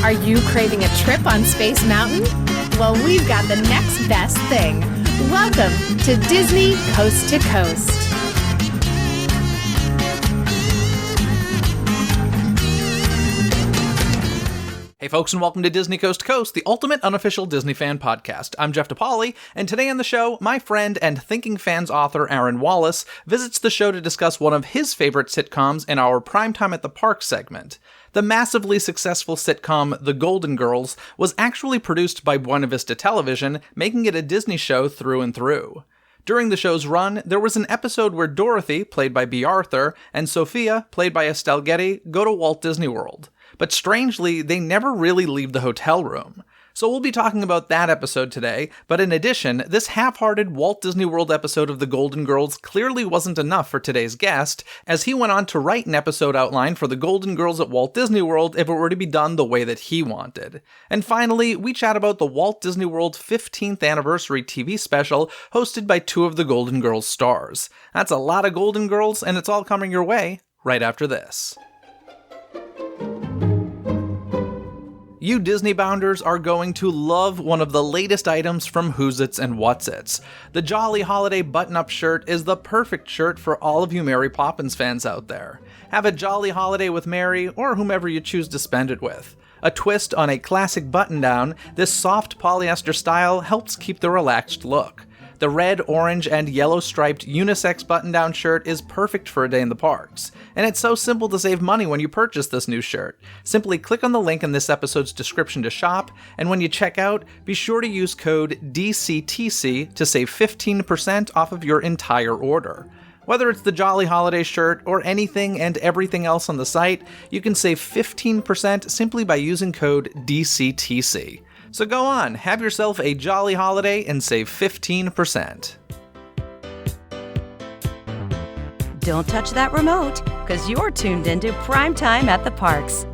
Are you craving a trip on Space Mountain? Well, we've got the next best thing. Welcome to Disney Coast to Coast. Hey folks, and welcome to Disney Coast to Coast, the ultimate unofficial Disney fan podcast. I'm Jeff DePauli, and today on the show, my friend and Thinking Fans author Aaron Wallace visits the show to discuss one of his favorite sitcoms in our PrimeTime at the Park segment. The massively successful sitcom The Golden Girls was actually produced by Buena Vista Television, making it a Disney show through and through. During the show's run, there was an episode where Dorothy, played by Bea Arthur, and Sophia, played by Estelle Getty, go to Walt Disney World. But strangely, they never really leave the hotel room. So we'll be talking about that episode today, but in addition, this half-hearted Walt Disney World episode of The Golden Girls clearly wasn't enough for today's guest, as he went on to write an episode outline for The Golden Girls at Walt Disney World if it were to be done the way that he wanted. And finally, we chat about the Walt Disney World 15th Anniversary TV special hosted by two of The Golden Girls stars. That's a lot of Golden Girls, and it's all coming your way right after this. You Disney bounders are going to love one of the latest items from Who's Its and What's Its. The Jolly Holiday button-up shirt is the perfect shirt for all of you Mary Poppins fans out there. Have a jolly holiday with Mary, or whomever you choose to spend it with. A twist on a classic button-down, this soft polyester style helps keep the relaxed look. The red, orange, and yellow striped unisex button-down shirt is perfect for a day in the parks. And it's so simple to save money when you purchase this new shirt. Simply click on the link in this episode's description to shop, and when you check out, be sure to use code DCTC to save 15% off of your entire order. Whether it's the Jolly Holiday shirt or anything and everything else on the site, you can save 15% simply by using code DCTC. So go on, have yourself a jolly holiday and save 15%. Don't touch that remote, because you're tuned into PrimeTime at the Parks.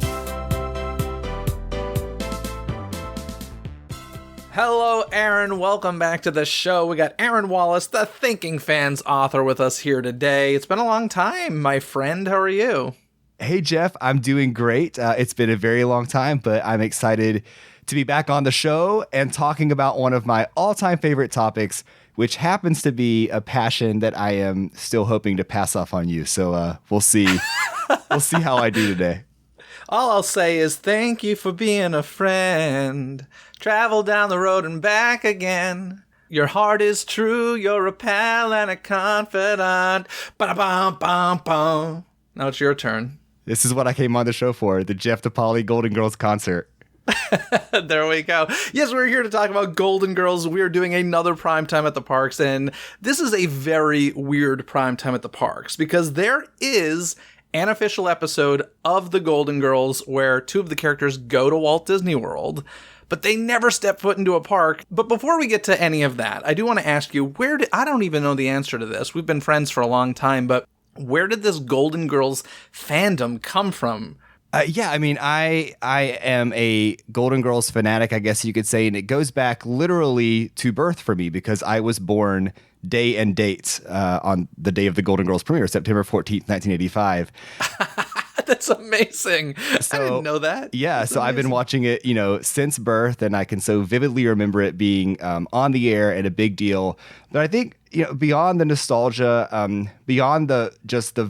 Hello, Aaron. Welcome back to the show. We got Aaron Wallace, the Thinking Fans author, with us here today. It's been a long time, my friend. How are you? Hey, Jeff. I'm doing great. It's been a very long time, but I'm excited to be back on the show and talking about one of my all-time favorite topics, which happens to be a passion that I am still hoping to pass off on you. So we'll see. We'll see how I do today. All I'll say is thank you for being a friend. Travel down the road and back again. Your heart is true. You're a pal and a confidant. Ba-da-bum-bum-bum. Now it's your turn. This is what I came on the show for, the Jeff DePauli Golden Girls concert. There we go. Yes, we're here to talk about Golden Girls. We're doing another PrimeTime at the Parks, and this is a very weird PrimeTime at the Parks because there is an official episode of the Golden Girls where two of the characters go to Walt Disney World, but they never step foot into a park. But before we get to any of that, I do want to ask you, I don't even know the answer to this. We've been friends for a long time, but where did this Golden Girls fandom come from? I am a Golden Girls fanatic, I guess you could say, and it goes back literally to birth for me because I was born day and date on the day of the Golden Girls premiere, September 14th, 1985. That's amazing. I didn't know that. Yeah, That's so amazing. I've been watching it, since birth, and I can so vividly remember it being on the air and a big deal. But I think, beyond the nostalgia, beyond the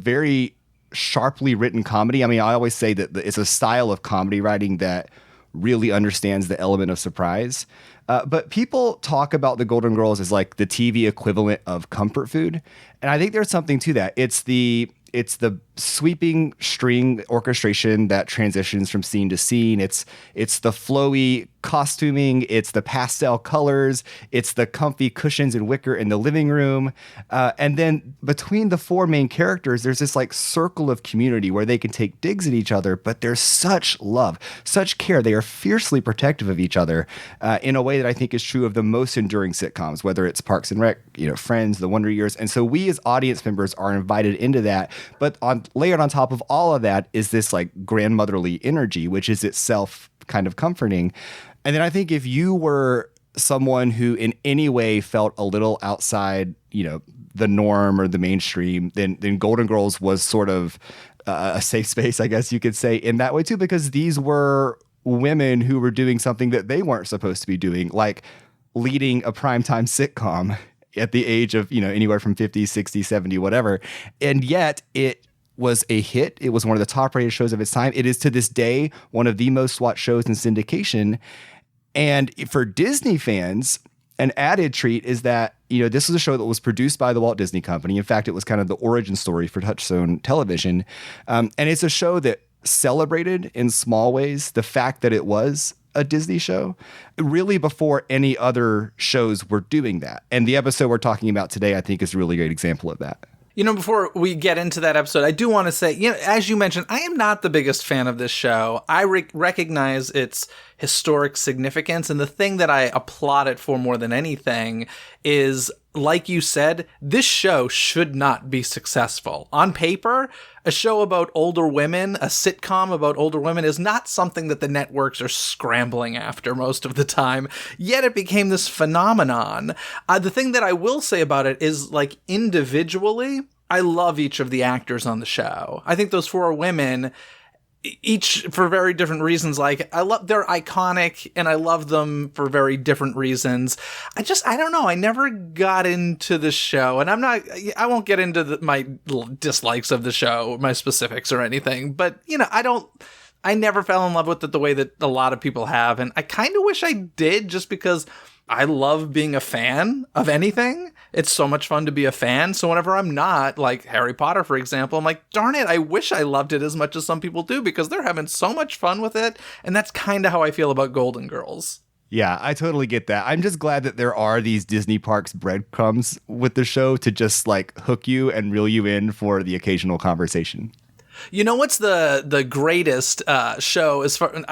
very sharply written comedy. I mean, I always say that it's a style of comedy writing that really understands the element of surprise. But people talk about the Golden Girls as like the TV equivalent of comfort food. And I think there's something to that. It's the sweeping string orchestration that transitions from scene to scene. It's the flowy costuming. It's the pastel colors. It's the comfy cushions and wicker in the living room. And then between the four main characters, there's this like circle of community where they can take digs at each other, but there's such love, such care. They are fiercely protective of each other in a way that I think is true of the most enduring sitcoms, whether it's Parks and Rec, Friends, The Wonder Years. And so we as audience members are invited into that. But layered on top of all of that is this like grandmotherly energy, which is itself kind of comforting. And then I think if you were someone who in any way felt a little outside, the norm or the mainstream, then Golden Girls was sort of a safe space, I guess you could say, in that way too, because these were women who were doing something that they weren't supposed to be doing, like leading a primetime sitcom at the age of, anywhere from 50, 60, 70, whatever. And yet it was a hit. It was one of the top rated shows of its time. It is to this day one of the most watched shows in syndication. And for Disney fans, an added treat is that, this was a show that was produced by the Walt Disney Company. In fact, it was kind of the origin story for Touchstone Television. And it's a show that celebrated in small ways the fact that it was a Disney show, really before any other shows were doing that. And the episode we're talking about today, I think, is a really great example of that. Before we get into that episode, I do want to say, as you mentioned, I am not the biggest fan of this show. I recognize its historic significance, and the thing that I applaud it for more than anything is, like you said, this show should not be successful. On paper, a show about older women, a sitcom about older women, is not something that the networks are scrambling after most of the time, yet it became this phenomenon. The thing that I will say about it is, like, individually, I love each of the actors on the show. I think those four women, each for very different reasons. Like, they're iconic and I love them for very different reasons. I don't know. I never got into the show, and I won't get into my dislikes of the show, my specifics or anything, but I never fell in love with it the way that a lot of people have. And I kind of wish I did, just because I love being a fan of anything. It's so much fun to be a fan. So whenever I'm not, like Harry Potter, for example, I'm like, darn it, I wish I loved it as much as some people do, because they're having so much fun with it. And that's kind of how I feel about Golden Girls. Yeah, I totally get that. I'm just glad that there are these Disney Parks breadcrumbs with the show to just like hook you and reel you in for the occasional conversation. You know what's the greatest show as far,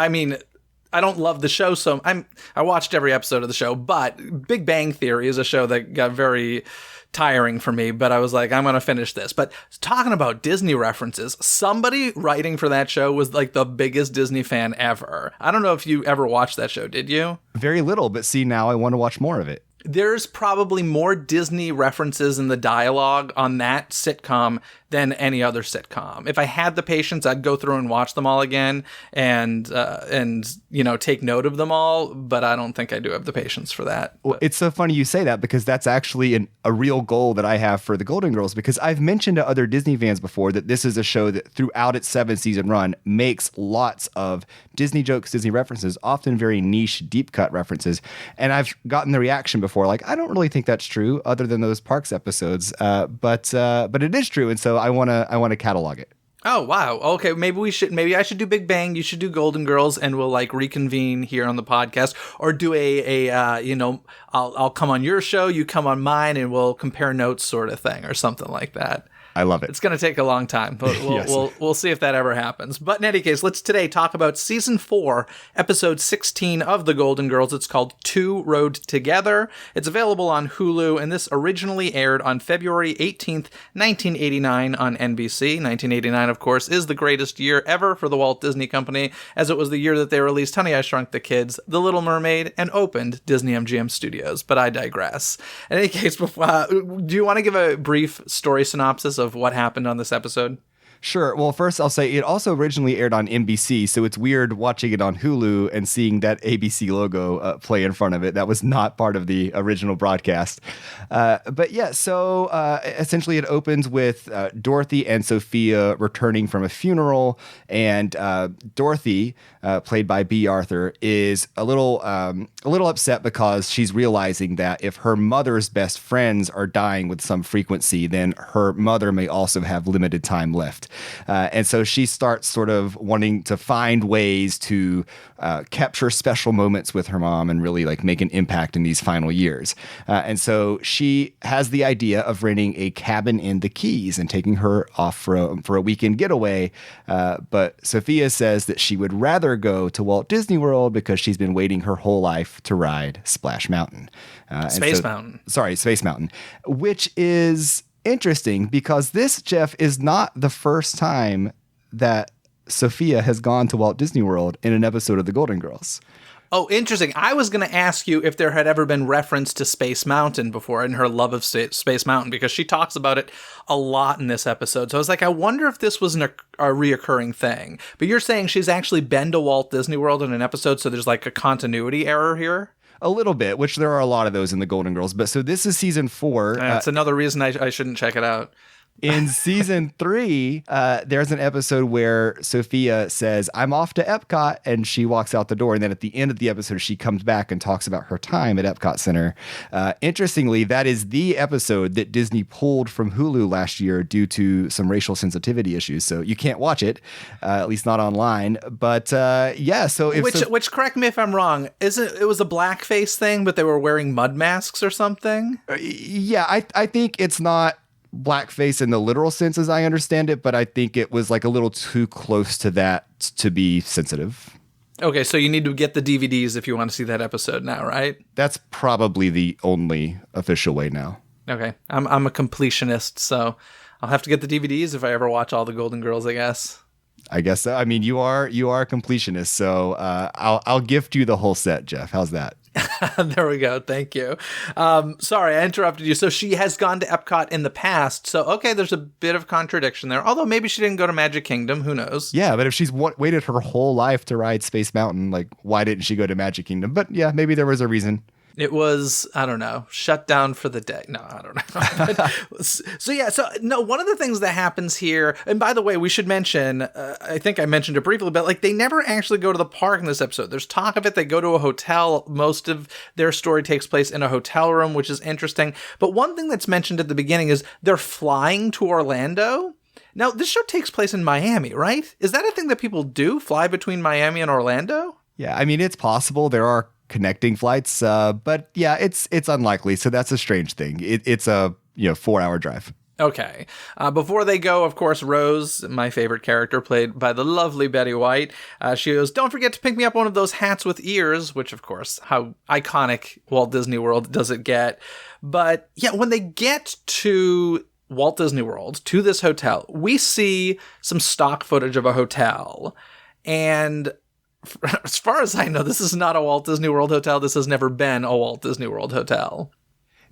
I don't love the show, so I watched every episode of the show, but Big Bang Theory is a show that got very tiring for me, but I was like, I'm going to finish this. But talking about Disney references, somebody writing for that show was like the biggest Disney fan ever. I don't know if you ever watched that show, did you? Very little, but see, now I want to watch more of it. There's probably more Disney references in the dialogue on that sitcom than any other sitcom. If I had the patience, I'd go through and watch them all again and take note of them all, but I don't think I do have the patience for that. Well, it's so funny you say that, because that's actually a real goal that I have for the Golden Girls, because I've mentioned to other Disney fans before that this is a show that throughout its 7-season run makes lots of Disney jokes, Disney references, often very niche, deep cut references. And I've gotten the reaction before, like, I don't really think that's true other than those Parks episodes. But it is true. And so I want to catalog it. Oh, wow. Okay, maybe I should do Big Bang, you should do Golden Girls, and we'll like reconvene here on the podcast, or do I'll come on your show, you come on mine, and we'll compare notes sort of thing, or something like that. I love it. It's going to take a long time, but we'll see if that ever happens. But in any case, let's today talk about Season 4, Episode 16 of The Golden Girls. It's called Two Rode Together. It's available on Hulu, and this originally aired on February 18th, 1989 on NBC. 1989, of course, is the greatest year ever for the Walt Disney Company, as it was the year that they released Honey, I Shrunk the Kids, The Little Mermaid, and opened Disney MGM Studios. But I digress. In any case, do you want to give a brief story synopsis of what happened on this episode? Sure. Well, first I'll say it also originally aired on NBC, so it's weird watching it on Hulu and seeing that ABC logo play in front of it. That was not part of the original broadcast. But yeah, so essentially it opens with Dorothy and Sophia returning from a funeral, and Dorothy, played by B. Arthur, is a little upset because she's realizing that if her mother's best friends are dying with some frequency, then her mother may also have limited time left. And so she starts sort of wanting to find ways to capture special moments with her mom and really like make an impact in these final years. And so she has the idea of renting a cabin in the Keys and taking her off for a weekend getaway. But Sophia says that she would rather go to Walt Disney World because she's been waiting her whole life to ride Splash Mountain. Space Mountain. Sorry, Space Mountain, which is interesting because this, Jeff, is not the first time that Sophia has gone to Walt Disney World in an episode of The Golden Girls. Oh, interesting. I was going to ask you if there had ever been reference to Space Mountain before and her love of Space Mountain, because she talks about it a lot in this episode. So I was like, I wonder if this was a reoccurring thing. But you're saying she's actually been to Walt Disney World in an episode, so there's like a continuity error here? A little bit, which there are a lot of those in the Golden Girls. But so this is season 4. That's another reason I shouldn't check it out. In season 3, there's an episode where Sophia says, I'm off to Epcot, and she walks out the door. And then at the end of the episode, she comes back and talks about her time at Epcot Center. Interestingly, that is the episode that Disney pulled from Hulu last year due to some racial sensitivity issues. So you can't watch it, at least not online. But yeah, so if which correct me if I'm wrong, it was a blackface thing, but they were wearing mud masks or something? Yeah, I think it's not blackface in the literal sense as I understand it, but I think it was like a little too close to that to be sensitive. Okay, so you need to get the DVDs if you want to see that episode now, right? That's probably the only official way now. Okay, I'm a completionist, so I'll have to get the DVDs if I ever watch all the Golden Girls, I guess. I guess so. I mean, you are a completionist, so I'll gift you the whole set, Jeff. How's that? There we go. Thank you. Sorry, I interrupted you. So she has gone to Epcot in the past. So, okay, there's a bit of contradiction there. Although maybe she didn't go to Magic Kingdom. Who knows? Yeah, but if she's waited her whole life to ride Space Mountain, like, why didn't she go to Magic Kingdom? But yeah, maybe there was a reason. It was, I don't know, shut down for the day. No, I don't know. One of the things that happens here, and by the way, we should mention, I think I mentioned it briefly, but like they never actually go to the park in this episode. There's talk of it. They go to a hotel. Most of their story takes place in a hotel room, which is interesting. But one thing that's mentioned at the beginning is they're flying to Orlando. Now, this show takes place in Miami, right? Is that a thing that people do, fly between Miami and Orlando? Yeah, I mean, it's possible. There are connecting flights, but yeah, it's unlikely. So that's a strange thing. It's a 4-hour drive. Okay. Before they go, of course, Rose, my favorite character, played by the lovely Betty White, she goes, "Don't forget to pick me up one of those hats with ears," which, of course, how iconic Walt Disney World does it get. But yeah, when they get to Walt Disney World, to this hotel, we see some stock footage of a hotel. And as far as I know, this is not a Walt Disney World hotel. This has never been a Walt Disney World hotel.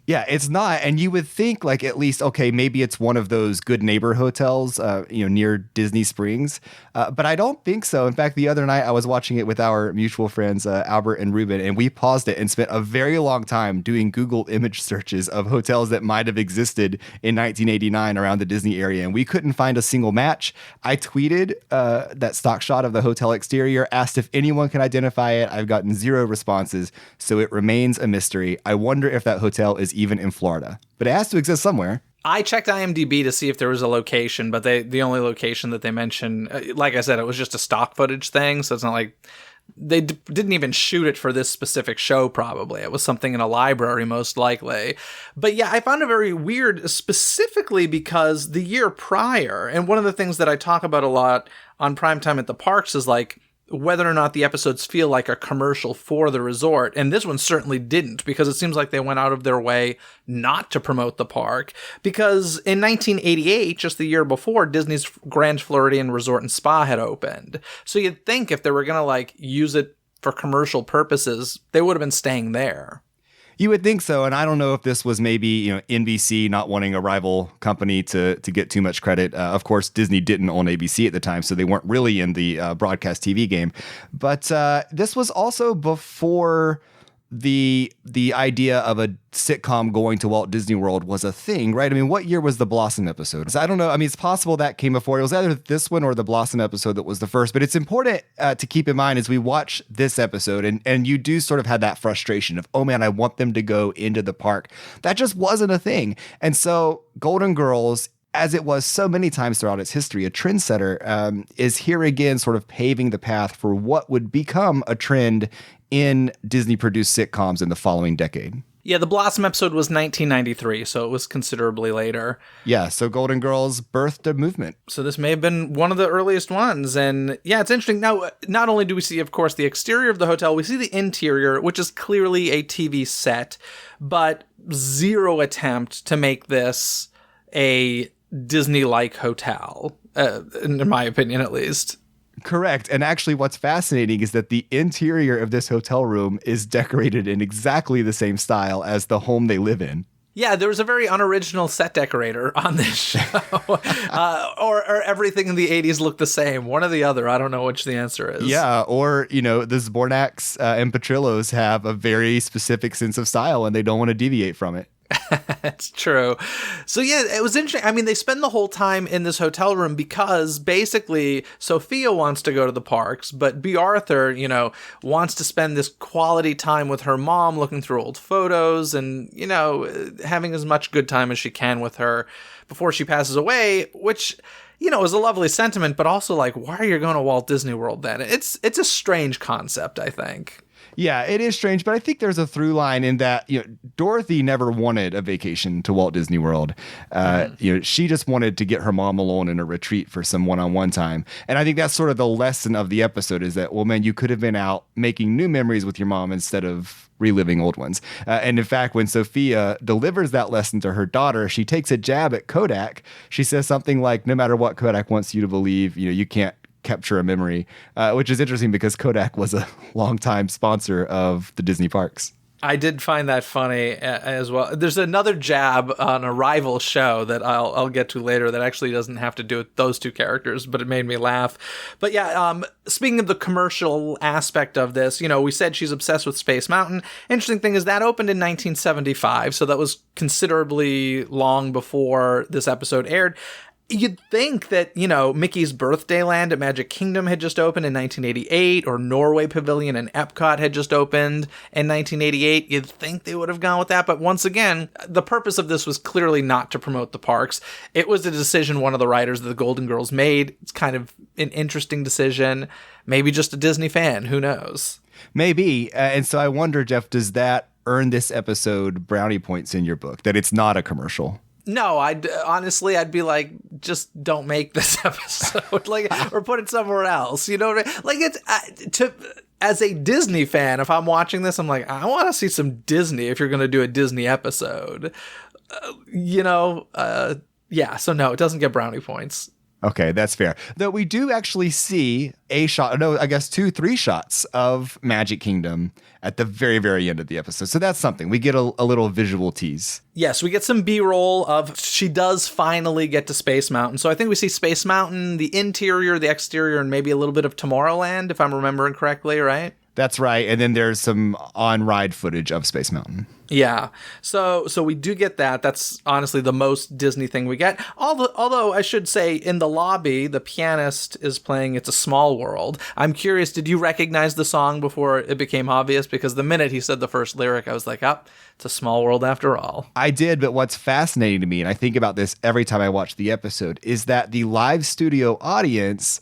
Yeah, it's not. And you would think like at least, okay, maybe it's one of those good neighbor hotels, near Disney Springs. But I don't think so. In fact, the other night I was watching it with our mutual friends, Albert and Ruben, and we paused it and spent a very long time doing Google image searches of hotels that might have existed in 1989 around the Disney area. And we couldn't find a single match. I tweeted that stock shot of the hotel exterior, asked if anyone can identify it. I've gotten 0 responses. So it remains a mystery. I wonder if that hotel is even in Florida, but it has to exist somewhere. I checked IMDb to see if there was a location, but the only location that they mentioned, like I said, it was just a stock footage thing. So it's not like they didn't even shoot it for this specific show. Probably it was something in a library, most likely. But yeah, I found it very weird, specifically because the year prior, and one of the things that I talk about a lot on Primetime at the Parks is like whether or not the episodes feel like a commercial for the resort. And this one certainly didn't, because it seems like they went out of their way not to promote the park. Because in 1988, just the year before, Disney's Grand Floridian Resort and Spa had opened. So you'd think if they were going to like use it for commercial purposes, they would have been staying there. You would think so, and I don't know if this was maybe NBC not wanting a rival company to get too much credit. Of course, Disney didn't own ABC at the time, so they weren't really in the broadcast TV game. But this was also before the idea of a sitcom going to Walt Disney World was a thing, right? I mean, what year was the Blossom episode? So I don't know. I mean, it's possible that came before. It was either this one or the Blossom episode that was the first. But it's important to keep in mind as we watch this episode, and you do sort of have that frustration of, oh man, I want them to go into the park. That just wasn't a thing. And so Golden Girls, as it was so many times throughout its history, a trendsetter, is here again sort of paving the path for what would become a trend in Disney-produced sitcoms in the following decade. Yeah, the Blossom episode was 1993, so it was considerably later. Yeah, so Golden Girls birthed a movement. So this may have been one of the earliest ones. And yeah, it's interesting. Now, not only do we see, of course, the exterior of the hotel, we see the interior, which is clearly a TV set, but 0 attempt to make this a Disney-like hotel, in my opinion, at least. Correct. And actually what's fascinating is that the interior of this hotel room is decorated in exactly the same style as the home they live in. Yeah, there was a very unoriginal set decorator on this show. Or everything in the 80s looked the same. One or the other. I don't know which the answer is. Yeah, or, the Zbornaks and Petrillos have a very specific sense of style and they don't want to deviate from it. It's true. So yeah, it was interesting. I mean, they spend the whole time in this hotel room because basically Sophia wants to go to the parks, but B. Arthur, wants to spend this quality time with her mom, looking through old photos and, having as much good time as she can with her before she passes away, which, is a lovely sentiment, but also like, why are you going to Walt Disney World then? It's a strange concept, I think. Yeah, it is strange, but I think there's a through line in that, Dorothy never wanted a vacation to Walt Disney World. She just wanted to get her mom alone in a retreat for some one-on-one time. And I think that's sort of the lesson of the episode is that, well, man, you could have been out making new memories with your mom instead of reliving old ones. And in fact, when Sophia delivers that lesson to her daughter, she takes a jab at Kodak. She says something like, no matter what Kodak wants you to believe, you can't capture a memory, which is interesting because Kodak was a longtime sponsor of the Disney parks. I did find that funny as well. There's another jab on a rival show that I'll get to later that actually doesn't have to do with those two characters, but it made me laugh. But yeah, speaking of the commercial aspect of this, we said she's obsessed with Space Mountain. Interesting thing is that opened in 1975, so that was considerably long before this episode aired. You'd think that, Mickey's Birthday Land at Magic Kingdom had just opened in 1988, or Norway Pavilion and Epcot had just opened in 1988. You'd think they would have gone with that. But once again, the purpose of this was clearly not to promote the parks. It was a decision one of the writers of the Golden Girls made. It's kind of an interesting decision. Maybe just a Disney fan. Who knows? Maybe. And so I wonder, Jeff, does that earn this episode brownie points in your book, that it's not a commercial? No, I'd be like, just don't make this episode, or put it somewhere else. You know what I mean? Like, it's as a Disney fan, if I'm watching this, I'm like, I want to see some Disney. If you're going to do a Disney episode, yeah. So no, it doesn't get brownie points. Okay, that's fair. Though we do actually see three shots of Magic Kingdom at the very, very end of the episode. So that's something. We get a little visual tease. Yes, we get some B-roll of she does finally get to Space Mountain. So I think we see Space Mountain, the interior, the exterior, and maybe a little bit of Tomorrowland, if I'm remembering correctly, right? That's right. And then there's some on-ride footage of Space Mountain. Yeah. So we do get that. That's honestly the most Disney thing we get. Although I should say in the lobby, the pianist is playing It's a Small World. I'm curious, did you recognize the song before it became obvious? Because the minute he said the first lyric, I was like, it's a small world after all. I did, but what's fascinating to me, and I think about this every time I watch the episode, is that the live studio audience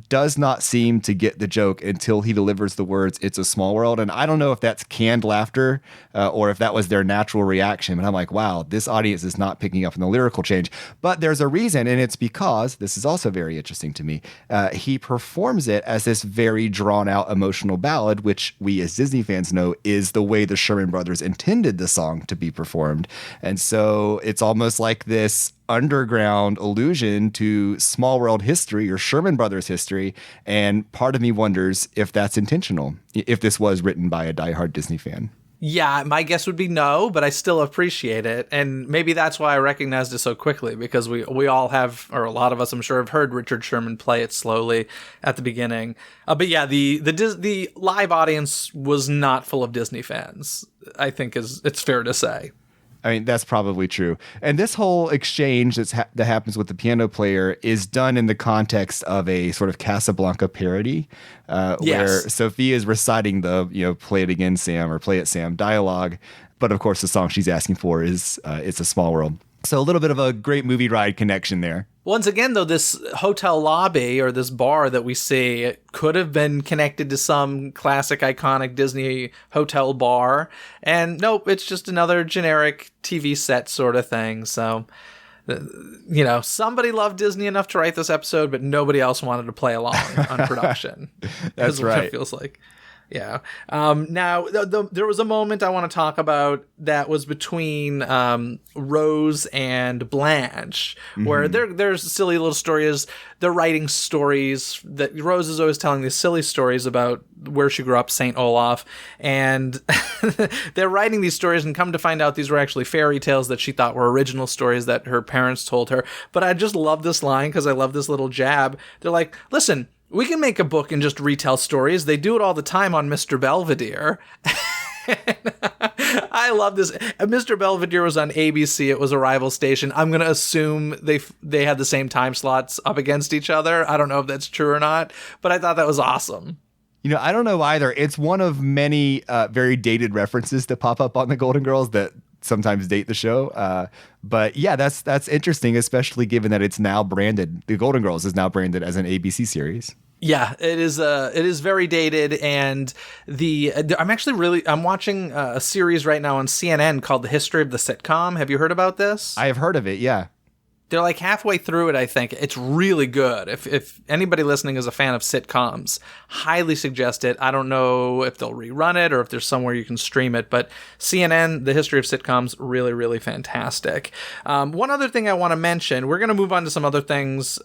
does not seem to get the joke until he delivers the words, It's a Small World. And I don't know if that's canned laughter or if that was their natural reaction. But I'm like, wow, this audience is not picking up on the lyrical change. But there's a reason, and it's because, this is also very interesting to me, he performs it as this very drawn-out emotional ballad, which we as Disney fans know is the way the Sherman Brothers intended the song to be performed. And so it's almost like this underground allusion to Small World history or Sherman Brothers history. And part of me wonders if that's intentional, if this was written by a diehard Disney fan. Yeah, my guess would be no, but I still appreciate it. And maybe that's why I recognized it so quickly, because we all have, or a lot of us, I'm sure, have heard Richard Sherman play it slowly at the beginning. But yeah, the live audience was not full of Disney fans, I think it's fair to say. I mean, that's probably true. And this whole exchange that happens with the piano player is done in the context of a sort of Casablanca parody, where Sophia is reciting the, play it again, Sam, or play it, Sam dialogue. But of course, the song she's asking for is It's a Small World. So a little bit of a great movie ride connection there. Once again, though, this hotel lobby or this bar that we see, it could have been connected to some classic, iconic Disney hotel bar. And nope, it's just another generic TV set sort of thing. So, somebody loved Disney enough to write this episode, but nobody else wanted to play along on production. That's right. It feels like. Yeah. Now, there was a moment I want to talk about that was between Rose and Blanche, where there's silly little stories. They're writing stories that Rose is always telling these silly stories about where she grew up, St. Olaf, and they're writing these stories and come to find out these were actually fairy tales that she thought were original stories that her parents told her. But I just love this line because I love this little jab. They're like, listen, we can make a book and just retell stories. They do it all the time on Mr. Belvedere. I love this. Mr. Belvedere was on ABC. It was a rival station. I'm going to assume they had the same time slots up against each other. I don't know if that's true or not, but I thought that was awesome. I don't know either. It's one of many very dated references that pop up on the Golden Girls that sometimes date the show. But yeah, that's interesting, especially given that it's now branded. The Golden Girls is now branded as an ABC series. Yeah, it is very dated, and I'm watching a series right now on CNN called The History of the Sitcom. Have you heard about this? I have heard of it, yeah. They're like halfway through it, I think. It's really good. If anybody listening is a fan of sitcoms, highly suggest it. I don't know if they'll rerun it or if there's somewhere you can stream it, but CNN, The History of Sitcoms, really, really fantastic. One other thing I want to mention, we're going to move on to some other things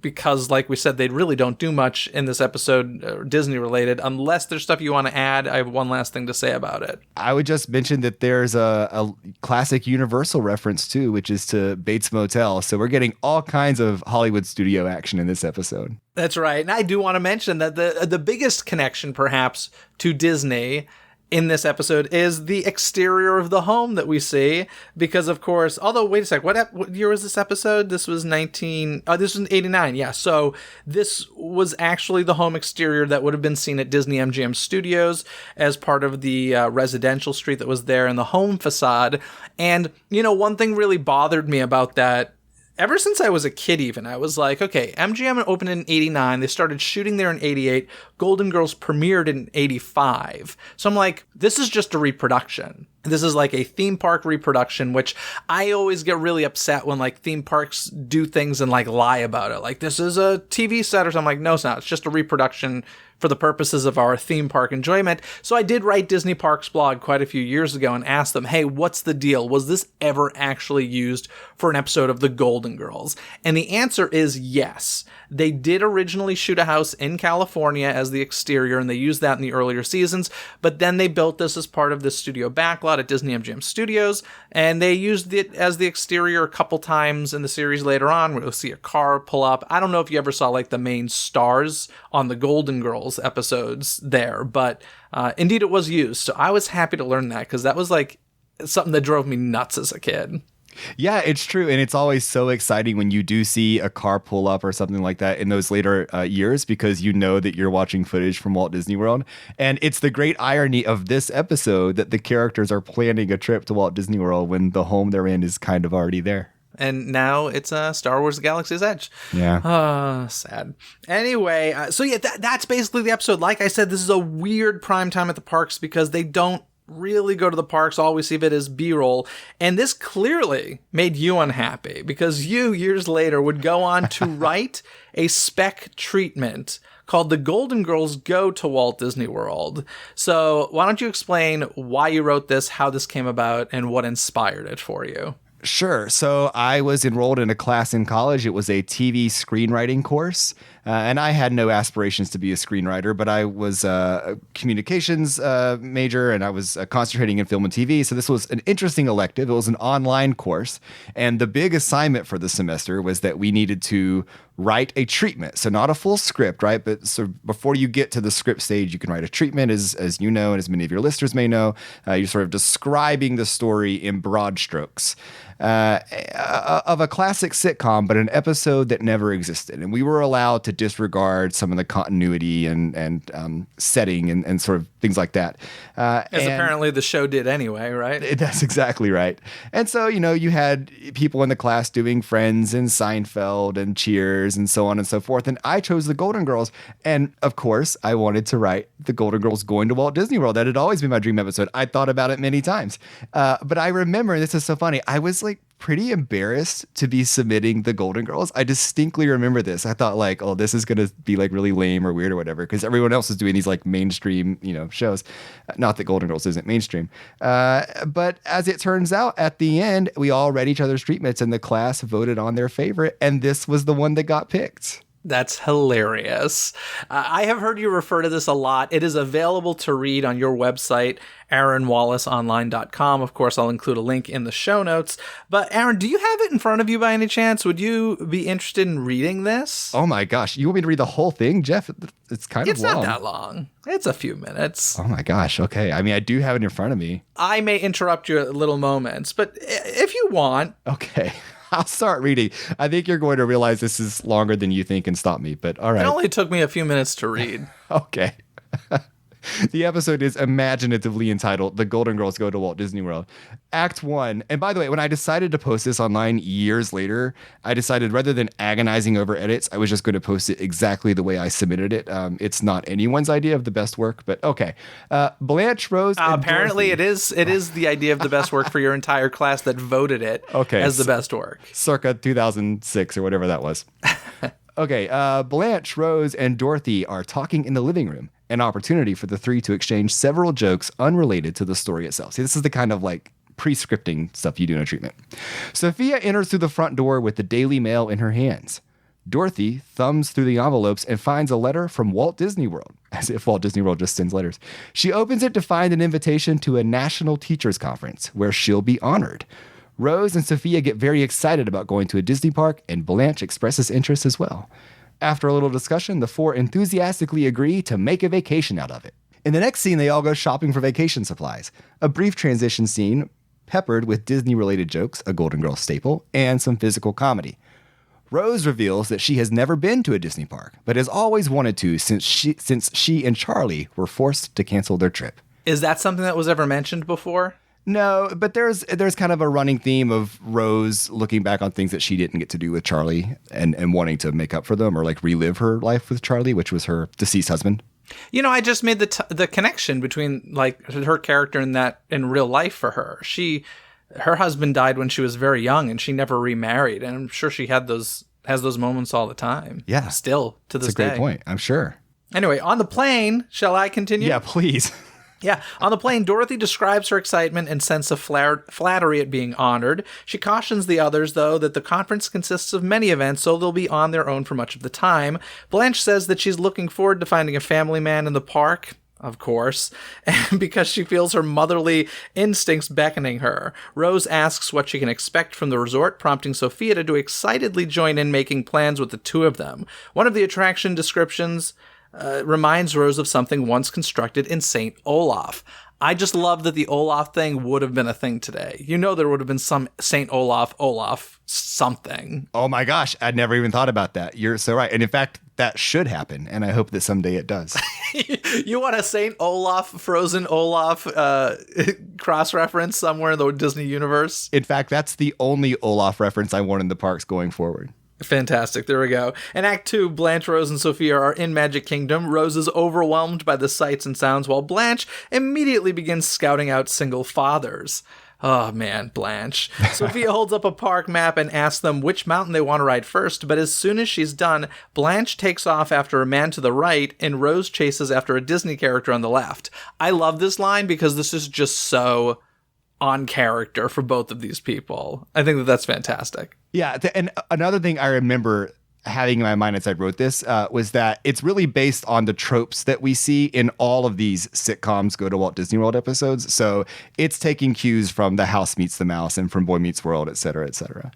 because, like we said, they really don't do much in this episode, Disney related, unless there's stuff you want to add. I have one last thing to say about it. I would just mention that there's a classic Universal reference too, which is to Bates Motel. So we're getting all kinds of Hollywood studio action in this episode. That's right. And I do want to mention that the biggest connection, perhaps, to Disney in this episode is the exterior of the home that we see. Because, of course, although, wait a sec, what year was this episode? This was this was 89. Yeah. So this was actually the home exterior that would have been seen at Disney MGM Studios as part of the residential street that was there in the home facade. And, one thing really bothered me about that. Ever since I was a kid even, I was like, okay, MGM opened in 89. They started shooting there in 88. Golden Girls premiered in 85. So I'm like, this is just a reproduction. This is like a theme park reproduction, which I always get really upset when like theme parks do things and like lie about it. Like, this is a TV set or something. I'm like, no, it's not. It's just a reproduction for the purposes of our theme park enjoyment. So I did write Disney Parks blog quite a few years ago and asked them, hey, what's the deal? Was this ever actually used for an episode of The Golden Girls? And the answer is yes. They did originally shoot a house in California as the exterior, and they used that in the earlier seasons, but then they built this as part of the studio backlot at Disney MGM Studios, and they used it as the exterior a couple times in the series later on, where you'll see a car pull up. I don't know if you ever saw like the main stars on the Golden Girls episodes there, but indeed it was used. So I was happy to learn that because that was like something that drove me nuts as a kid. Yeah, it's true. And it's always so exciting when you do see a car pull up or something like that in those later years, because you know that you're watching footage from Walt Disney World. And it's the great irony of this episode that the characters are planning a trip to Walt Disney World when the home they're in is kind of already there. And now it's Star Wars Galaxy's Edge. Yeah. Sad. Anyway, so yeah, that's basically the episode. Like I said, this is a weird prime time at the parks because they don't really go to the parks. All we see of it is B-roll. And this clearly made you unhappy because you, years later, would go on to write a spec treatment called The Golden Girls Go to Walt Disney World. So why don't you explain why you wrote this, how this came about, and what inspired it for you? Sure. So I was enrolled in a class in college. It was a TV screenwriting course. And I had no aspirations to be a screenwriter, but I was a communications major, and I was concentrating in film and TV. So this was an interesting elective. It was an online course. And the big assignment for the semester was that we needed to write a treatment. So not a full script, right? But so before you get to the script stage, you can write a treatment, as you know, and as many of your listeners may know. You're sort of describing the story in broad strokes of a classic sitcom, but an episode that never existed. And we were allowed to disregard some of the continuity and setting and sort of things like that. As apparently the show did anyway, right? That's exactly right. And so, you had people in the class doing Friends and Seinfeld and Cheers and so on and so forth. And I chose The Golden Girls. And of course, I wanted to write The Golden Girls going to Walt Disney World. That had always been my dream episode. I thought about it many times. But I remember, this is so funny, I was like pretty embarrassed to be submitting the Golden Girls. I distinctly remember this. I thought like, oh, this is going to be like really lame or weird or whatever, because everyone else is doing these like mainstream, shows. Not that Golden Girls isn't mainstream. But as it turns out, at the end, we all read each other's treatments and the class voted on their favorite. And this was the one that got picked. That's hilarious. I have heard you refer to this a lot. It is available to read on your website, AaronWallaceOnline.com. Of course, I'll include a link in the show notes. But Aaron, do you have it in front of you by any chance? Would you be interested in reading this? Oh my gosh. You want me to read the whole thing, Jeff? It's kind of long. It's not that long. It's a few minutes. Oh my gosh. Okay. I mean, I do have it in front of me. I may interrupt you at little moments, but if you want. Okay. I'll start reading. I think you're going to realize this is longer than you think and stop me, but all right. It only took me a few minutes to read. Okay. The episode is imaginatively entitled The Golden Girls Go to Walt Disney World. Act 1. And by the way, when I decided to post this online years later, I decided rather than agonizing over edits, I was just going to post it exactly the way I submitted it. It's not anyone's idea of the best work, but okay. Blanche, Rose, and apparently Dorothy. it is the idea of the best work for your entire class that voted it as the best work. Circa 2006 or whatever that was. Okay, Blanche, Rose, and Dorothy are talking in the living room. An opportunity for the three to exchange several jokes unrelated to the story itself. See, this is the kind of like pre-scripting stuff you do in a treatment. Sophia enters through the front door with the Daily Mail in her hands. Dorothy thumbs through the envelopes and finds a letter from Walt Disney World, as if Walt Disney World just sends letters. She opens it to find an invitation to a national teachers conference where she'll be honored. Rose and Sophia get very excited about going to a Disney park, and Blanche expresses interest as well. After a little discussion, the four enthusiastically agree to make a vacation out of it. In the next scene, they all go shopping for vacation supplies. A brief transition scene peppered with Disney-related jokes, a Golden Girls staple, and some physical comedy. Rose reveals that she has never been to a Disney park, but has always wanted to since she and Charlie were forced to cancel their trip. Is that something that was ever mentioned before? No, but there's kind of a running theme of Rose looking back on things that she didn't get to do with Charlie and wanting to make up for them or like relive her life with Charlie, which was her deceased husband. I just made the connection between like her character and that in real life for her. Her husband died when she was very young and she never remarried. And I'm sure she has those moments all the time. Yeah. Still to this day. That's a great point. I'm sure. Anyway, on the plane, shall I continue? Yeah, please. Yeah, on the plane, Dorothy describes her excitement and sense of flattery at being honored. She cautions the others, though, that the conference consists of many events, so they'll be on their own for much of the time. Blanche says that she's looking forward to finding a family man in the park, of course, and because she feels her motherly instincts beckoning her. Rose asks what she can expect from the resort, prompting Sophia to excitedly join in making plans with the two of them. One of the attraction descriptions reminds Rose of something once constructed in St. Olaf. I just love that the Olaf thing would have been a thing today. There would have been some St. Olaf something. Oh my gosh, I'd never even thought about that. You're so right. And in fact, that should happen, and I hope that someday it does. You want a St. Olaf, Frozen Olaf cross-reference somewhere in the Disney universe? In fact, that's the only Olaf reference I want in the parks going forward. Fantastic. There we go. In Act 2, Blanche, Rose, and Sophia are in Magic Kingdom. Rose is overwhelmed by the sights and sounds, while Blanche immediately begins scouting out single fathers. Oh, man, Blanche. Sophia holds up a park map and asks them which mountain they want to ride first, but as soon as she's done, Blanche takes off after a man to the right, and Rose chases after a Disney character on the left. I love this line because this is just so on character for both of these people. I think that's fantastic. Yeah, and another thing I remember having in my mind as I wrote this was that it's really based on the tropes that we see in all of these sitcoms Go to Walt Disney World episodes. So it's taking cues from The House Meets the Mouse and from Boy Meets World, et cetera, et cetera.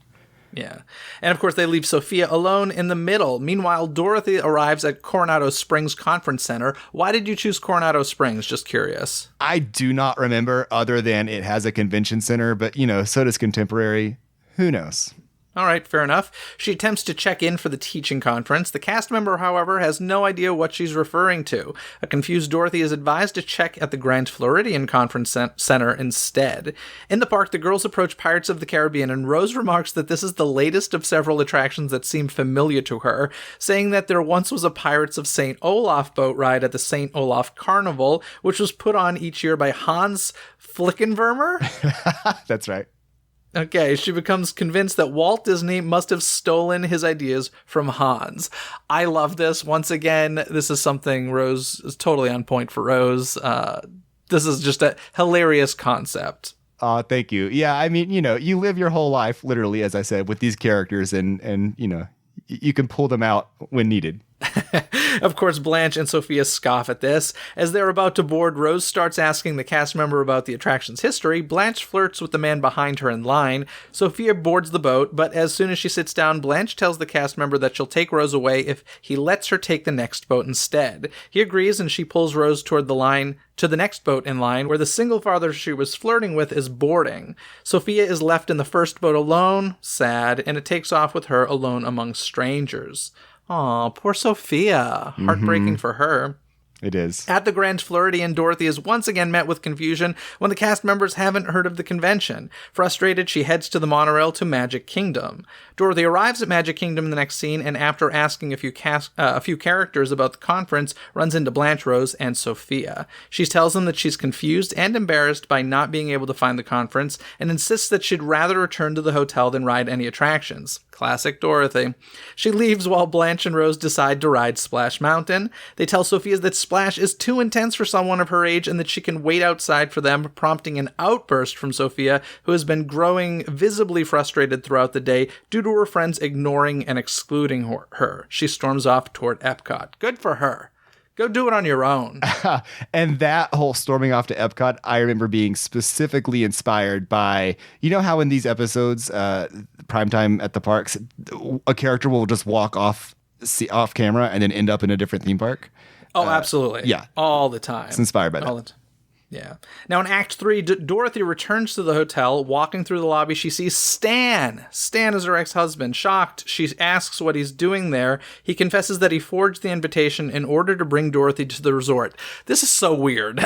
Yeah. And of course, they leave Sophia alone in the middle. Meanwhile, Dorothy arrives at Coronado Springs Conference Center. Why did you choose Coronado Springs? Just curious. I do not remember, other than it has a convention center, but, so does Contemporary. Who knows? All right, fair enough. She attempts to check in for the teaching conference. The cast member, however, has no idea what she's referring to. A confused Dorothy is advised to check at the Grand Floridian Conference Center instead. In the park, the girls approach Pirates of the Caribbean, and Rose remarks that this is the latest of several attractions that seem familiar to her, saying that there once was a Pirates of St. Olaf boat ride at the St. Olaf Carnival, which was put on each year by Hans Flickenwermer. That's right. Okay, she becomes convinced that Walt Disney must have stolen his ideas from Hans. I love this. Once again, this is something Rose is totally on point for Rose. This is just a hilarious concept. Thank you. Yeah, I mean, you live your whole life, literally, as I said, with these characters, and you can pull them out when needed. Of course, Blanche and Sophia scoff at this. As they're about to board, Rose starts asking the cast member about the attraction's history. Blanche flirts with the man behind her in line. Sophia boards the boat, but as soon as she sits down, Blanche tells the cast member that she'll take Rose away if he lets her take the next boat instead. He agrees, and she pulls Rose toward to the next boat in line, where the single father she was flirting with is boarding. Sophia is left in the first boat alone, sad, and it takes off with her alone among strangers. Aw, poor Sophia. Heartbreaking for her. It is. At the Grand Floridian, Dorothy is once again met with confusion when the cast members haven't heard of the convention. Frustrated, she heads to the monorail to Magic Kingdom. Dorothy arrives at Magic Kingdom in the next scene, and after asking a few characters about the conference, runs into Blanche, Rose, and Sophia. She tells them that she's confused and embarrassed by not being able to find the conference, and insists that she'd rather return to the hotel than ride any attractions. Classic Dorothy. She leaves while Blanche and Rose decide to ride Splash Mountain. They tell Sophia that Splash is too intense for someone of her age and that she can wait outside for them, prompting an outburst from Sophia, who has been growing visibly frustrated throughout the day due to her friends ignoring and excluding her. She storms off toward Epcot. Good for her. Go do it on your own. And that whole storming off to Epcot, I remember being specifically inspired by, how in these episodes, PrimeTime at the parks, a character will just walk off camera and then end up in a different theme park. Oh, absolutely. Yeah. All the time. It's inspired by that. Yeah. Now in Act 3, Dorothy returns to the hotel. Walking through the lobby, she sees Stan. Stan is her ex-husband. Shocked, she asks what he's doing there. He confesses that he forged the invitation in order to bring Dorothy to the resort. This is so weird.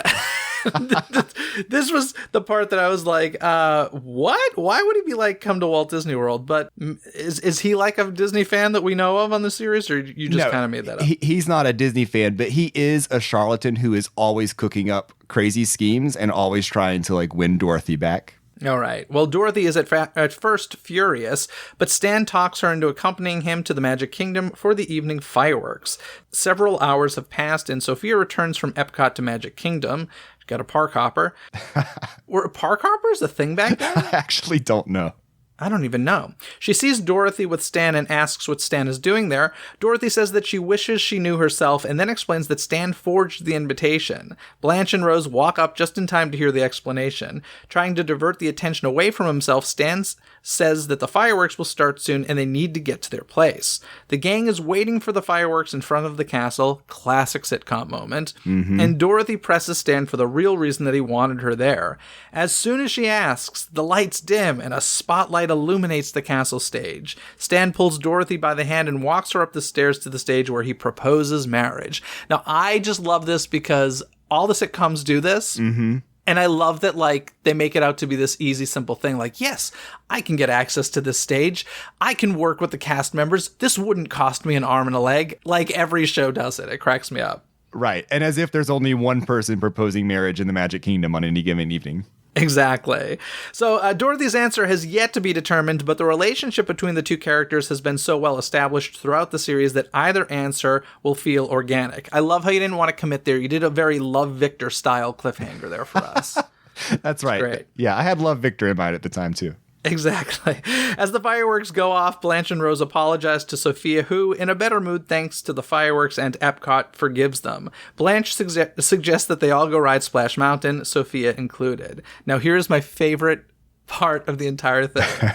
This was the part that I was like, what? Why would he be like, come to Walt Disney World? But is he like a Disney fan that we know of on the series, or you just kind of made that up? He's not a Disney fan, but he is a charlatan who is always cooking up crazy schemes and always trying to win Dorothy back. All right. Well, Dorothy is at first furious, but Stan talks her into accompanying him to the Magic Kingdom for the evening fireworks. Several hours have passed, and Sophia returns from Epcot to Magic Kingdom. She's got a park hopper. Were park hoppers a thing back then? I actually don't know. I don't even know. She sees Dorothy with Stan and asks what Stan is doing there. Dorothy says that she wishes she knew herself and then explains that Stan forged the invitation. Blanche and Rose walk up just in time to hear the explanation. Trying to divert the attention away from himself, Stan says that the fireworks will start soon and they need to get to their place. The gang is waiting for the fireworks in front of the castle. Classic sitcom moment. And Dorothy presses Stan for the real reason that he wanted her there. As soon as she asks, the lights dim and a spotlight illuminates the castle stage. Stan pulls Dorothy by the hand and walks her up the stairs to the stage where he proposes marriage. Now, I just love this because all the sitcoms do this. And I love that, they make it out to be this easy, simple thing. Yes, I can get access to this stage. I can work with the cast members. This wouldn't cost me an arm and a leg. Every show does it. It cracks me up. Right. And as if there's only one person proposing marriage in the Magic Kingdom on any given evening. Exactly. So Dorothy's answer has yet to be determined, but the relationship between the two characters has been so well established throughout the series that either answer will feel organic. I love how you didn't want to commit there. You did a very Love Victor style cliffhanger there for us. That's right. Great. Yeah, I had Love Victor in mind at the time too. Exactly. As the fireworks go off, Blanche and Rose apologize to Sophia, who, in a better mood thanks to the fireworks and Epcot, forgives them. Blanche suggests that they all go ride Splash Mountain, Sophia included. Now, here's my favorite part of the entire thing.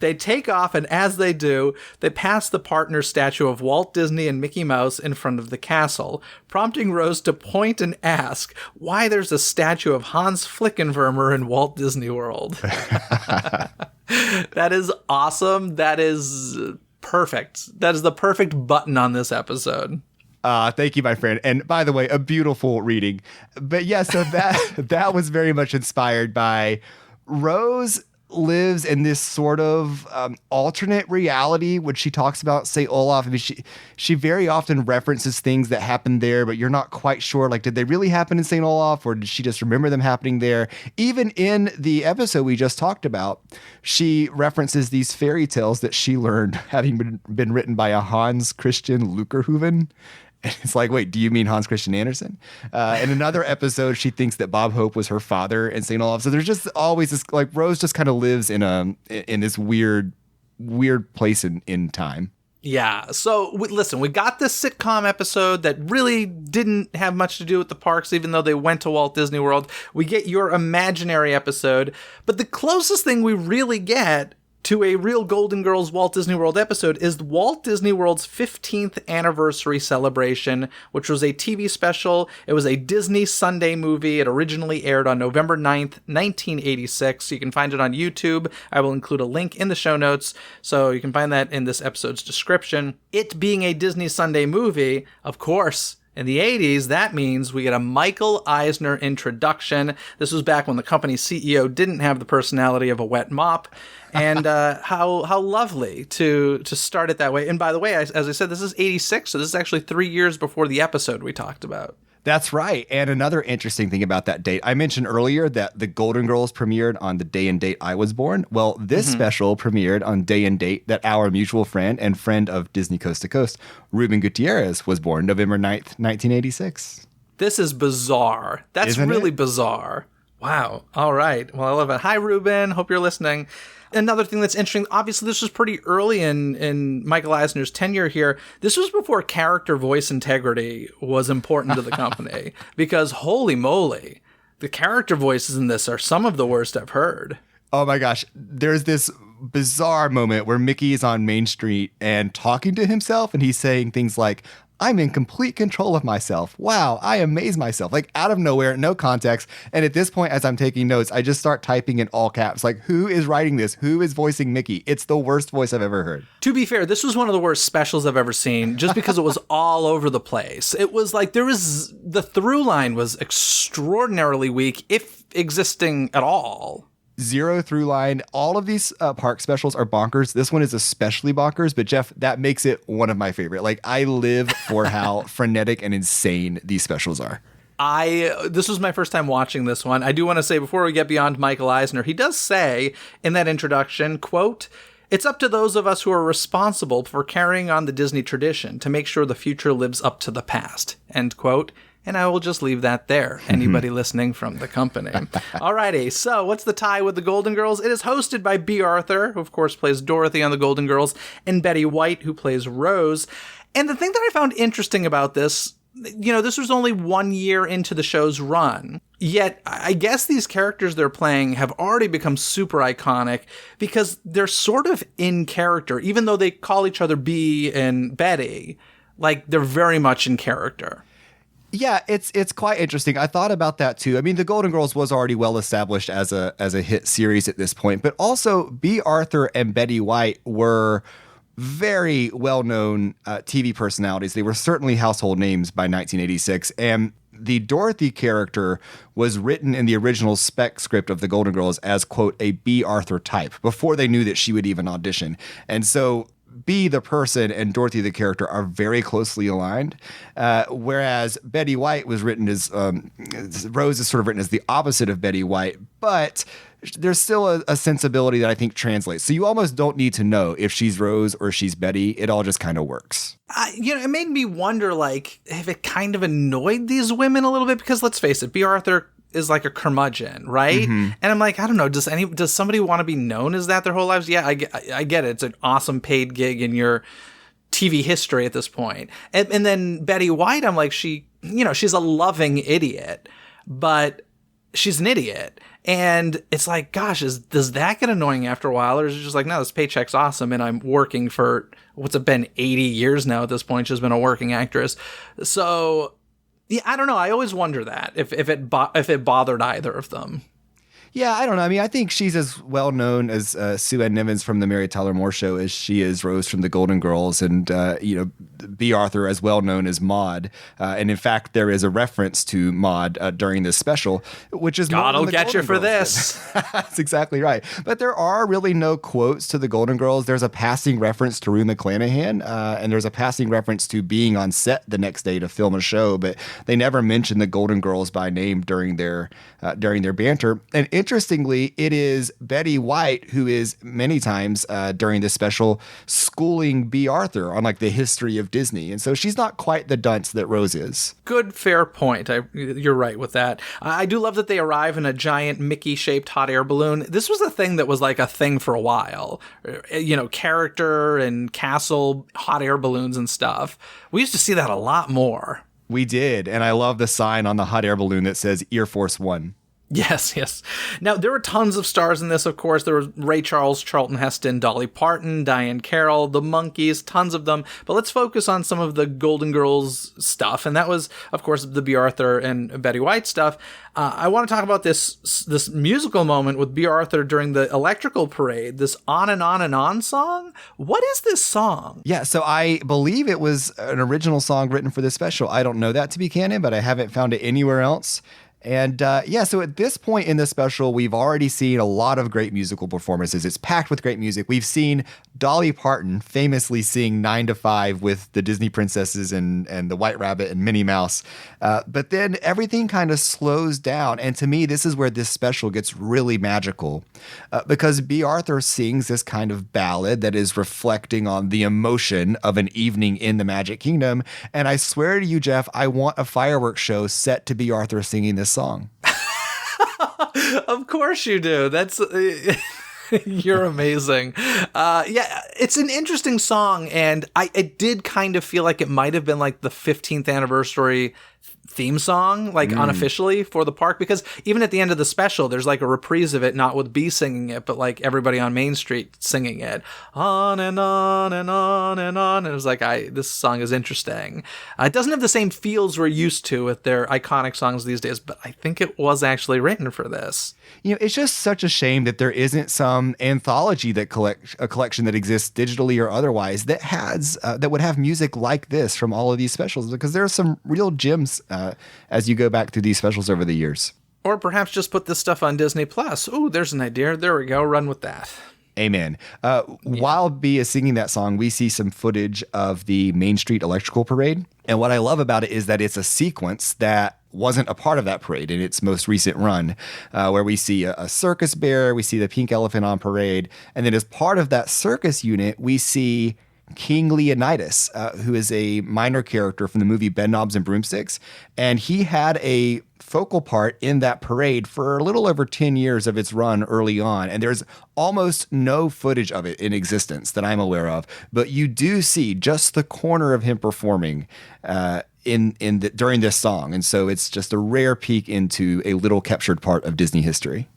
They take off, and as they do, they pass the partner statue of Walt Disney and Mickey Mouse in front of the castle, prompting Rose to point and ask why there's a statue of Hans Flickenwermer in Walt Disney World. That is awesome. That is perfect. That is the perfect button on this episode. Thank you, my friend. And by the way, a beautiful reading. But yeah, so that was very much inspired by Rose lives in this sort of alternate reality when she talks about St. Olaf. I mean, she very often references things that happened there, but you're not quite sure, like, did they really happen in St. Olaf, or did she just remember them happening there? Even in the episode we just talked about, she references these fairy tales that she learned having been written by a Hans Christian Lukerhoeven. And it's like, wait, do you mean Hans Christian Andersen? In another episode, she thinks that Bob Hope was her father in St. Olaf. So there's just always this, like, Rose just kind of lives in this weird place in time. Yeah. So listen, we got this sitcom episode that really didn't have much to do with the parks, even though they went to Walt Disney World. We get your imaginary episode, but the closest thing we really get to a real Golden Girls Walt Disney World episode is Walt Disney World's 15th anniversary celebration, which was a TV special. It was a Disney Sunday movie. It originally aired on November 9th, 1986. You can find it on YouTube. I will include a link in the show notes, so you can find that in this episode's description. It being a Disney Sunday movie, of course, in the 80s, that means we get a Michael Eisner introduction. This was back when the company's CEO didn't have the personality of a wet mop. And how lovely to start it that way. And by the way, as I said, this is 86, so this is actually 3 years before the episode we talked about. That's right. And another interesting thing about that date, I mentioned earlier that the Golden Girls premiered on the day and date I was born. Well, this special premiered on day and date that our mutual friend and friend of Disney Coast to Coast, Ruben Gutierrez, was born, November 9th, 1986. This is bizarre. That's Isn't really it? bizarre. Wow. All right. Well, I love it. Hi, Ruben. Hope you're listening. Another thing that's interesting, obviously this was pretty early in Michael Eisner's tenure here. This was before character voice integrity was important to the company, because holy moly, the character voices in this are some of the worst I've heard. Oh my gosh. There's this bizarre moment where Mickey is on Main Street and talking to himself, and he's saying things like, I'm in complete control of myself. Wow, I amaze myself. Like, out of nowhere, no context. And at this point, as I'm taking notes, I just start typing in all caps. Like, who is writing this? Who is voicing Mickey? It's the worst voice I've ever heard. To be fair, this was one of the worst specials I've ever seen, just because it was all over the place. It was like the through line was extraordinarily weak, if existing at all. Zero through line. All of these park specials are bonkers. This one is especially bonkers, but Jeff, that makes it one of my favorite. Like, I live for how frenetic and insane these specials are. This was my first time watching this one. I do want to say, before we get beyond Michael Eisner, he does say in that introduction, quote, "It's up to those of us who are responsible for carrying on the Disney tradition to make sure the future lives up to the past," end quote. And I will just leave that there. Anybody listening from the company. Alrighty, so what's the tie with the Golden Girls? It is hosted by B. Arthur, who of course plays Dorothy on the Golden Girls, and Betty White, who plays Rose. And the thing that I found interesting about this, you know, this was only 1 year into the show's run. Yet, I guess these characters they're playing have already become super iconic because they're sort of in character, even though they call each other B and Betty. Like, they're very much in character. Yeah, it's quite interesting. I thought about that too. I mean, The Golden Girls was already well established as a hit series at this point, but also B. Arthur and Betty White were very well-known TV personalities. They were certainly household names by 1986, and the Dorothy character was written in the original spec script of The Golden Girls as, quote, a B. Arthur type, before they knew that she would even audition. And so B, the person, and Dorothy, the character, are very closely aligned, whereas Betty White was written as, Rose is sort of written as the opposite of Betty White, but there's still a sensibility that I think translates. So you almost don't need to know if she's Rose or she's Betty. It all just kind of works. It made me wonder, like, if it kind of annoyed these women a little bit, because let's face it, B. Arthur is like a curmudgeon, right? And I'm like, I don't know, does somebody want to be known as that their whole lives? Yeah, I get it. It's an awesome paid gig in your TV history at this point. And then Betty White, I'm like, she's a loving idiot, but she's an idiot. And it's like, gosh, does that get annoying after a while? Or is it just like, no, this paycheck's awesome and I'm working for, what's it been, 80 years now at this point? She's been a working actress. So yeah, I don't know. I always wonder that if it bothered either of them. Yeah, I don't know. I mean, I think she's as well known as Sue Ann Nivens from the Mary Tyler Moore Show as she is Rose from the Golden Girls, and B. Arthur as well known as Maude. And in fact, there is a reference to Maude during this special, which is God'll get Golden you for Girls this. That's exactly right. But there are really no quotes to the Golden Girls. There's a passing reference to Rue McClanahan, and there's a passing reference to being on set the next day to film a show, but they never mention the Golden Girls by name during their banter. And interestingly, it is Betty White who is many times during this special schooling B. Arthur on like the history of Disney. And so she's not quite the dunce that Rose is. Good, fair point. You're right with that. I do love that they arrive in a giant Mickey-shaped hot air balloon. This was a thing that was like a thing for a while. Character and castle hot air balloons and stuff. We used to see that a lot more. We did. And I love the sign on the hot air balloon that says Air Force One. Yes, yes. Now, there were tons of stars in this, of course. There was Ray Charles, Charlton Heston, Dolly Parton, Diane Carroll, the Monkees, tons of them. But let's focus on some of the Golden Girls stuff. And that was, of course, the B. Arthur and Betty White stuff. I want to talk about this musical moment with B. Arthur during the electrical parade, this On and On and On song. What is this song? Yeah, so I believe it was an original song written for this special. I don't know that to be canon, but I haven't found it anywhere else. And so at this point in the special, we've already seen a lot of great musical performances. It's packed with great music. We've seen Dolly Parton famously sing 9 to 5 with the Disney princesses and the White Rabbit and Minnie Mouse. But then everything kind of slows down. And to me, this is where this special gets really magical because B. Arthur sings this kind of ballad that is reflecting on the emotion of an evening in the Magic Kingdom. And I swear to you, Jeff, I want a fireworks show set to B. Arthur singing this song. Of course you do. That's you're amazing. It's an interesting song, and it did kind of feel like it might have been like the 15th anniversary theme song, like unofficially for the park, because even at the end of the special, there's like a reprise of it, not with B singing it, but like everybody on Main Street singing it on and on and on and on. And it was like, this song is interesting. It doesn't have the same feels we're used to with their iconic songs these days, but I think it was actually written for this. It's just such a shame that there isn't some anthology that a collection that exists digitally or otherwise that has that would have music like this from all of these specials, because there are some real gems as you go back through these specials over the years. Or perhaps just put this stuff on Disney Plus. Ooh, there's an idea. There we go. Run with that. Amen. While B is singing that song, we see some footage of the Main Street Electrical Parade. And what I love about it is that it's a sequence that wasn't a part of that parade in its most recent run, where we see a circus bear, we see the pink elephant on parade, and then as part of that circus unit, we see King Leonidas, who is a minor character from the movie Bedknobs and Broomsticks, and he had a focal part in that parade for a little over 10 years of its run early on, and there's almost no footage of it in existence that I'm aware of, but you do see just the corner of him performing during this song, and so it's just a rare peek into a little captured part of Disney history.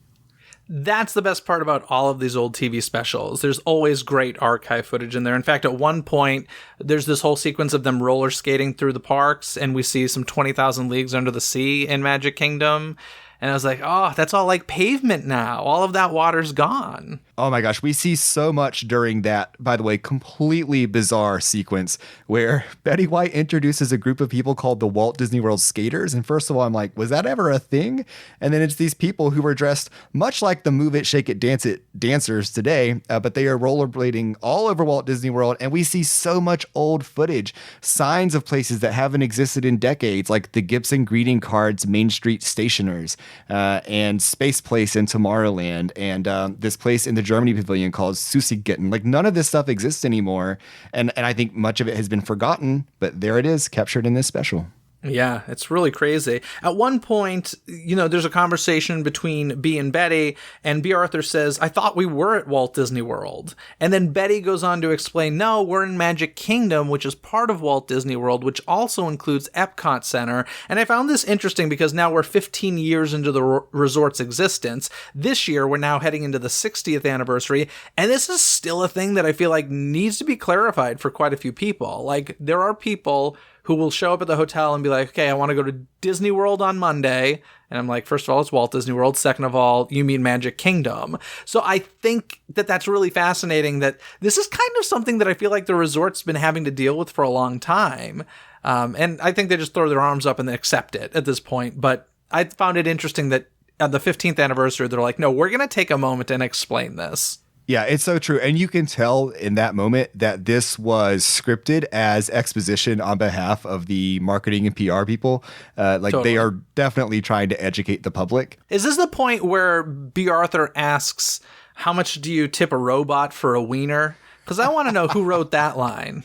That's the best part about all of these old TV specials. There's always great archive footage in there. In fact, at one point, there's this whole sequence of them roller skating through the parks, and we see some 20,000 Leagues Under the Sea in Magic Kingdom. And I was like, oh, that's all like pavement now. All of that water's gone. Oh my gosh, we see so much during that, by the way, completely bizarre sequence where Betty White introduces a group of people called the Walt Disney World Skaters. And first of all, I'm like, was that ever a thing? And then it's these people who were dressed much like the Move It, Shake It, Dance It dancers today, but they are rollerblading all over Walt Disney World. And we see so much old footage, signs of places that haven't existed in decades, like the Gibson greeting cards, Main Street Stationers, and Space Place in Tomorrowland, and this place in the Germany Pavilion called Süßigkeiten. Like, none of this stuff exists anymore, and I think much of it has been forgotten, but there it is, captured in this special. Yeah, it's really crazy. At one point, there's a conversation between B and Betty, and B. Arthur says, I thought we were at Walt Disney World. And then Betty goes on to explain, no, we're in Magic Kingdom, which is part of Walt Disney World, which also includes Epcot Center. And I found this interesting because now we're 15 years into the resort's existence. This year, we're now heading into the 60th anniversary, and this is still a thing that I feel like needs to be clarified for quite a few people. Like, there are people who will show up at the hotel and be like, okay, I want to go to Disney World on Monday. And I'm like, first of all, it's Walt Disney World. Second of all, you mean Magic Kingdom. So I think that that's really fascinating, that this is kind of something that I feel like the resort's been having to deal with for a long time. And I think they just throw their arms up and they accept it at this point. But I found it interesting that on the 15th anniversary, they're like, no, we're going to take a moment and explain this. Yeah, it's so true. And you can tell in that moment that this was scripted as exposition on behalf of the marketing and PR people. Totally. They are definitely trying to educate the public. Is this the point where B. Arthur asks, how much do you tip a robot for a wiener? Because I want to know who wrote that line.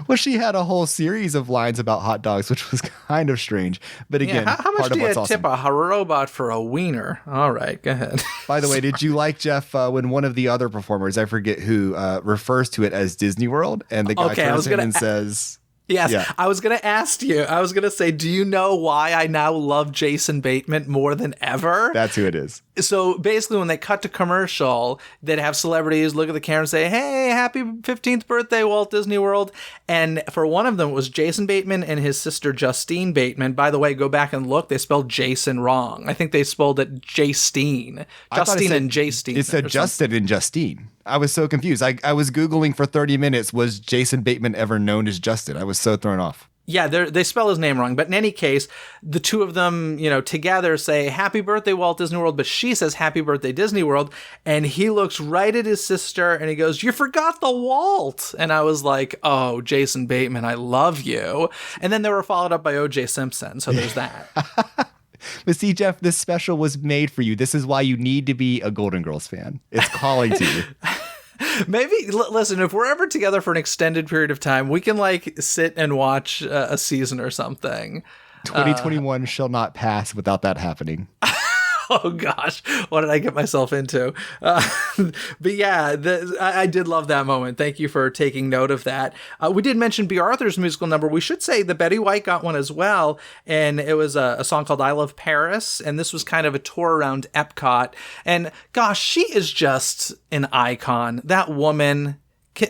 Well, she had a whole series of lines about hot dogs, which was kind of strange. But again, how much do you tip a robot for a wiener? All right, go ahead. By the way, did you like, Jeff, when one of the other performers, I forget who, refers to it as Disney World, and the guy turns in and says... Yes, yeah. I was going to ask you. I was going to say, do you know why I now love Jason Bateman more than ever? That's who it is. So basically, when they cut to commercial, they'd have celebrities look at the camera and say, hey, happy 15th birthday, Walt Disney World. And for one of them, it was Jason Bateman and his sister, Justine Bateman. By the way, go back and look. They spelled Jason wrong. I think they spelled it Justine. Justine and Justine. It said Justin and Justine. I was so confused. I was Googling for 30 minutes, was Jason Bateman ever known as Justin? I was so thrown off. Yeah, they spell his name wrong. But in any case, the two of them, together say, happy birthday, Walt Disney World. But she says, happy birthday, Disney World. And he looks right at his sister and he goes, you forgot the Walt. And I was like, oh, Jason Bateman, I love you. And then they were followed up by O.J. Simpson. So there's that. But see, Jeff, this special was made for you. This is why you need to be a Golden Girls fan. It's calling to you. Maybe, listen, if we're ever together for an extended period of time, we can sit and watch a season or something. 2021 shall not pass without that happening. Oh gosh, what did I get myself into? But yeah, I did love that moment. Thank you for taking note of that. We did mention B. Arthur's musical number. We should say that Betty White got one as well, and it was a song called I Love Paris, and this was kind of a tour around Epcot. And gosh, she is just an icon. That woman,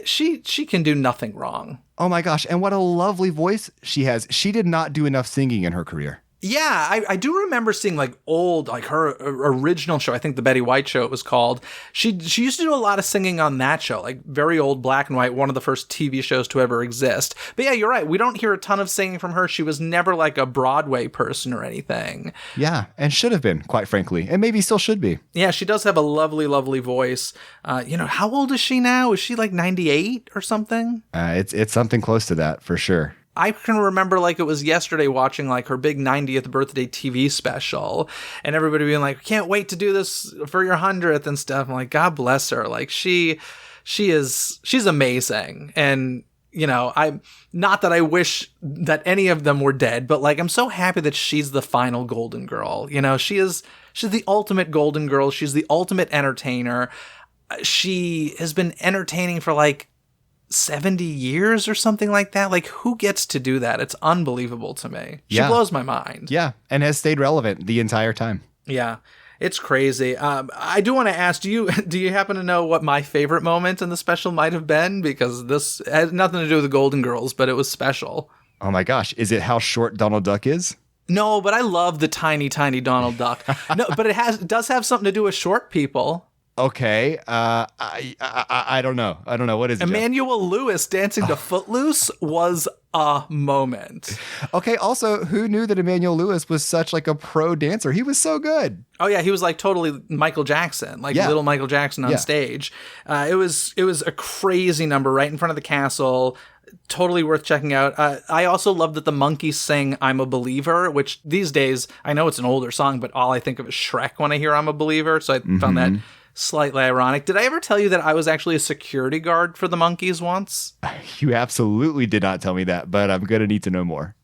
she can do nothing wrong. Oh my gosh, and what a lovely voice she has. She did not do enough singing in her career. Yeah, I do remember seeing old, her original show. I think the Betty White show it was called. She used to do a lot of singing on that show, very old black and white, one of the first TV shows to ever exist. But yeah, you're right. We don't hear a ton of singing from her. She was never a Broadway person or anything. Yeah, and should have been, quite frankly, and maybe still should be. Yeah, she does have a lovely, lovely voice. How old is she now? Is she 98 or something? It's something close to that for sure. I can remember it was yesterday watching her big 90th birthday TV special and everybody being like, can't wait to do this for your 100th and stuff. I'm like, God bless her. She's amazing. And, I'm not that I wish that any of them were dead, but I'm so happy that she's the final Golden Girl. She's the ultimate Golden Girl. She's the ultimate entertainer. She has been entertaining for 70 years or something like that. Who gets to do that? It's unbelievable to me. She blows my mind. Yeah, and has stayed relevant the entire time. Yeah, it's crazy. I do want to ask, do you happen to know what my favorite moment in the special might have been? Because this has nothing to do with the Golden Girls, but it was special. Oh my gosh, is it how short Donald Duck is? No, but I love the tiny, tiny Donald Duck. No, but it does have something to do with short people. Okay, I don't know. I don't know. What is it, Emmanuel Lewis dancing to Footloose was a moment. Okay, also, who knew that Emmanuel Lewis was such a pro dancer? He was so good. Oh yeah, he was totally Michael Jackson, little Michael Jackson on stage. It was a crazy number right in front of the castle. Totally worth checking out. I also love that the monkeys sing I'm a Believer, which these days, I know it's an older song, but all I think of is Shrek when I hear I'm a Believer. So I found that slightly ironic. Did I ever tell you that I was actually a security guard for the monkeys once? You absolutely did not tell me that, but I'm going to need to know more.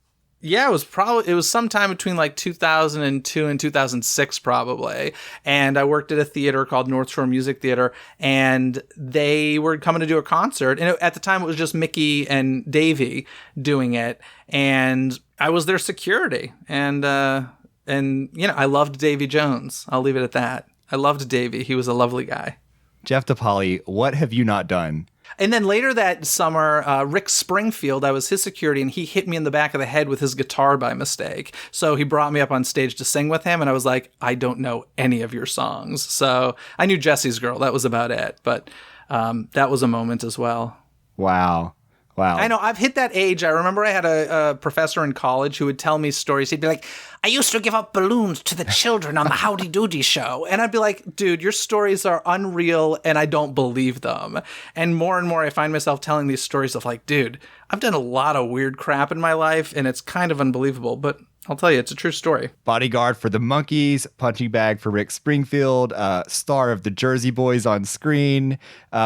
Yeah, it was sometime between 2002 and 2006 probably. And I worked at a theater called North Shore Music Theater, and they were coming to do a concert. And at the time it was just Mickey and Davy doing it. And I was their security. And I loved Davy Jones. I'll leave it at that. I loved Davy. He was a lovely guy. Jeff DePaoli, what have you not done And then later that summer, Rick Springfield, I was his security, and he hit me in the back of the head with his guitar by mistake. So he brought me up on stage to sing with him, and I was like, I don't know any of your songs. So I knew Jesse's Girl. That was about it. But that was a moment as well. Wow. I know. I've hit that age. I remember I had a professor in college who would tell me stories. He'd be like, I used to give up balloons to the children on the Howdy Doody show. And I'd be like, dude, your stories are unreal and I don't believe them. And more I find myself telling these stories of like, dude, I've done a lot of weird crap in my life and it's kind of unbelievable. But I'll tell you, it's a true story. Bodyguard for the Monkees, punching bag for Rick Springfield, star of the Jersey Boys on screen,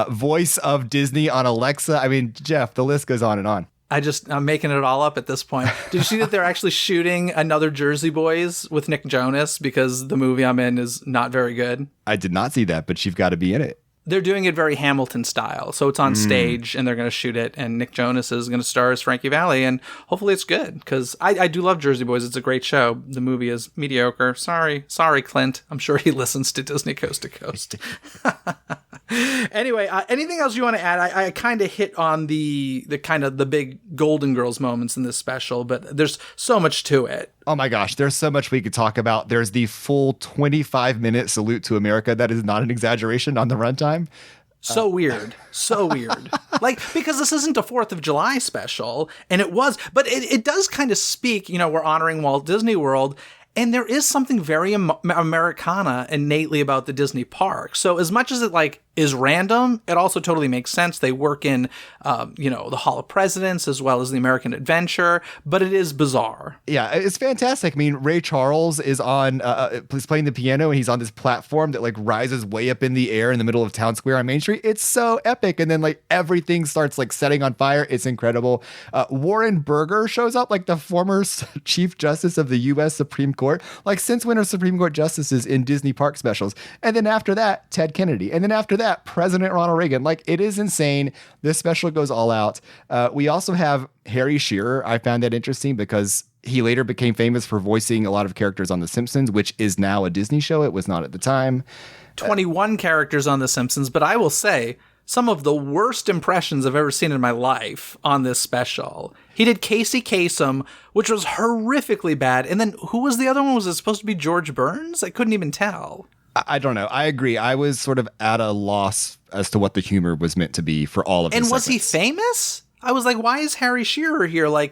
voice of Disney on Alexa. I mean, Jeff, the list goes on and on. I'm making it all up at this point. Did you see that they're actually shooting another Jersey Boys with Nick Jonas because the movie I'm in is not very good? I did not see that, but you've got to be in it. They're doing it very Hamilton style. So it's on stage and they're going to shoot it. And Nick Jonas is going to star as Frankie Valli. And hopefully it's good because I do love Jersey Boys. It's a great show. The movie is mediocre. Sorry, Clint. I'm sure he listens to Disney Coast to Coast. Anyway, anything else you want to add? I kind of hit on the kind of the big Golden Girls moments in this special, but there's so much to it. Oh my gosh, there's so much we could talk about. There's the full 25-minute salute to America. That is not an exaggeration on the runtime. So weird. Like, because this isn't a 4th of July special, and it was, but it does kind of speak, we're honoring Walt Disney World, and there is something very Americana innately about the Disney park. So as much as it is random, it also totally makes sense. They work in, the Hall of Presidents as well as the American Adventure, but it is bizarre. Yeah, it's fantastic. I mean, Ray Charles is on, he's playing the piano and he's on this platform that rises way up in the air in the middle of Town Square on Main Street. It's so epic. And then everything starts setting on fire. It's incredible. Warren Burger shows up, the former Chief Justice of the U.S. Supreme Court. Since when are Supreme Court justices in Disney park specials? And then after that, Ted Kennedy. And then after that, President Ronald Reagan. It is insane. This special goes all out. We also have Harry Shearer. I found that interesting because he later became famous for voicing a lot of characters on The Simpsons, which is now a Disney show. It was not at the time. 21 characters on The Simpsons, but I will say some of the worst impressions I've ever seen in my life on this special. He did Casey Kasem, which was horrifically bad. And then who was the other one? Was it supposed to be George Burns? I couldn't even tell. I don't know. I agree. I was sort of at a loss as to what the humor was meant to be for all of his And was segments. he famous? I was like, why is Harry Shearer here? I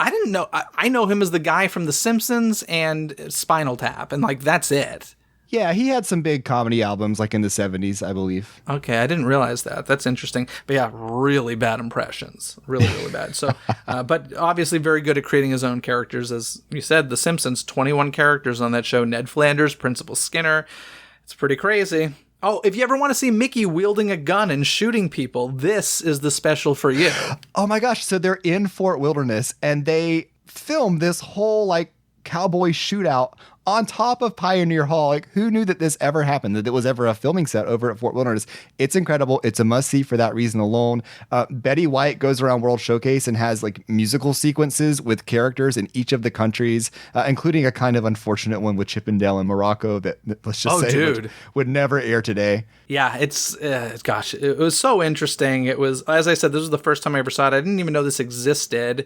didn't know. I know him as the guy from The Simpsons and Spinal Tap, and that's it. Yeah, he had some big comedy albums in the 70s, I believe. Okay, I didn't realize that. That's interesting. But yeah, really bad impressions. Really, really bad. So, but obviously very good at creating his own characters. As you said, The Simpsons, 21 characters on that show. Ned Flanders, Principal Skinner. It's pretty crazy. Oh, if you ever want to see Mickey wielding a gun and shooting people, this is the special for you. Oh my gosh. So they're in Fort Wilderness and they filmed this whole cowboy shootout on top of Pioneer Hall. Who knew that this ever happened, that it was ever a filming set over at Fort Wilderness? It's incredible. It's a must-see for that reason alone. Betty White goes around World Showcase and has musical sequences with characters in each of the countries, including a kind of unfortunate one with Chippendale and Morocco that let's just say would never air today. Yeah, it's, gosh, it was so interesting. It was, as I said, this was the first time I ever saw it. I didn't even know this existed.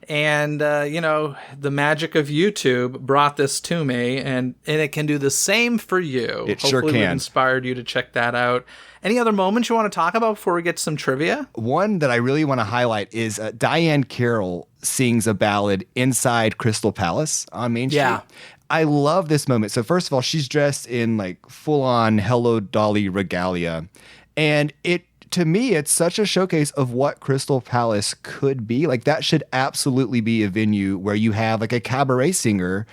And, the magic of YouTube brought this to me, and it can do the same for you. It sure Hopefully can. We've inspired you to check that out. Any other moments you want to talk about before we get to some trivia? One that I really want to highlight is Diane Carroll sings a ballad inside Crystal Palace on Main Street. Yeah. I love this moment. So first of all, she's dressed in full-on Hello Dolly regalia. And to me, it's such a showcase of what Crystal Palace could be. That should absolutely be a venue where you have a cabaret singer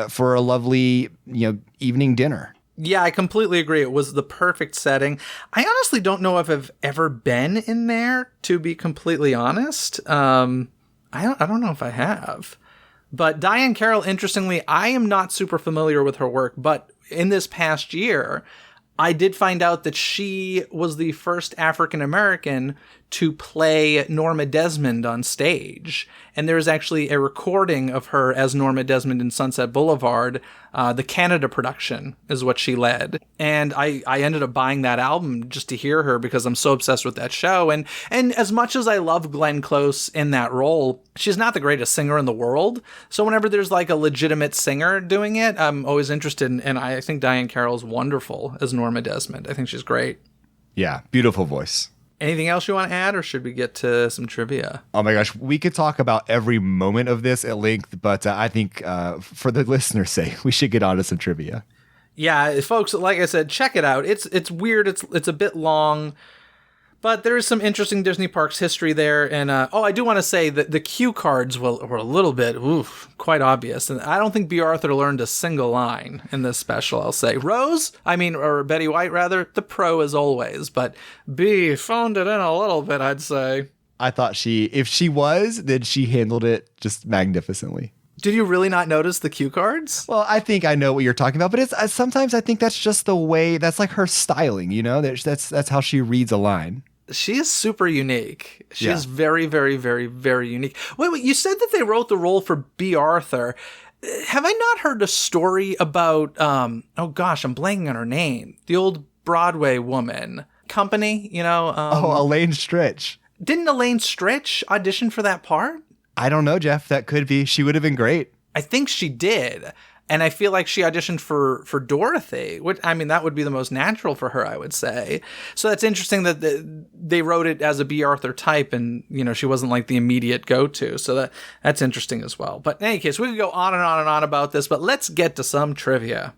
for a lovely, evening dinner. Yeah, I completely agree. It was the perfect setting. I honestly don't know if I've ever been in there, to be completely honest. I don't know if I have. But Diane Carroll, interestingly, I am not super familiar with her work, but in this past year, I did find out that she was the first African-American to play Norma Desmond on stage. And there's actually a recording of her as Norma Desmond in Sunset Boulevard. The Canada production is what she led. And I ended up buying that album just to hear her because I'm so obsessed with that show. And as much as I love Glenn Close in that role, she's not the greatest singer in the world. So whenever there's like a legitimate singer doing it, I'm always interested. And I think Diane Carroll's wonderful as Norma Desmond. I think she's great. Yeah, beautiful voice. Anything else you want to add, or should we get to some trivia? Oh my gosh, we could talk about every moment of this at length, but I think for the listeners' sake, we should get on to some trivia. Yeah, folks, like I said, check it out. It's weird. It's a bit long, but there is some interesting Disney Parks history there. And I do want to say that the cue cards were a little bit quite obvious. And I don't think B. Arthur learned a single line in this special, I'll say. or Betty White, rather, the pro as always. But B phoned it in a little bit, I'd say. I thought if she was, then she handled it just magnificently. Did you really not notice the cue cards? Well, I think I know what you're talking about, but it's sometimes I think that's just the way, that's like her styling, you know? That's how she reads a line. She is super unique. She is Yeah. very, very, very, very unique. Wait, you said that they wrote the role for B. Arthur. Have I not heard a story about, I'm blanking on her name. The old Broadway woman. Company, Elaine Stritch. Didn't Elaine Stritch audition for that part? I don't know, Jeff. That could be. She would have been great. I think she did. And I feel like she auditioned for Dorothy, which, I mean, that would be the most natural for her, I would say. So that's interesting that they wrote it as a B. Arthur type and, she wasn't like the immediate go-to. So that's interesting as well. But in any case, we could go on and on and on about this, but let's get to some trivia.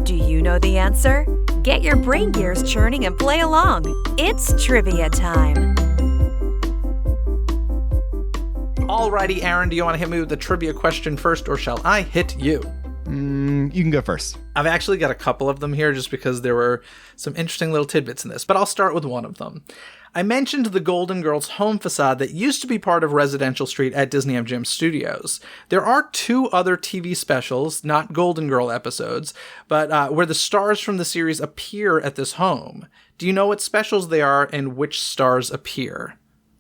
Do you know the answer? Get your brain gears churning and play along. It's trivia time. Alrighty, Aaron, do you want to hit me with the trivia question first, or shall I hit you? You can go first. I've actually got a couple of them here just because there were some interesting little tidbits in this, but I'll start with one of them. I mentioned the Golden Girls home facade that used to be part of Residential Street at Disney MGM Studios. There are 2 other TV specials, not Golden Girl episodes, but where the stars from the series appear at this home. Do you know what specials they are and which stars appear?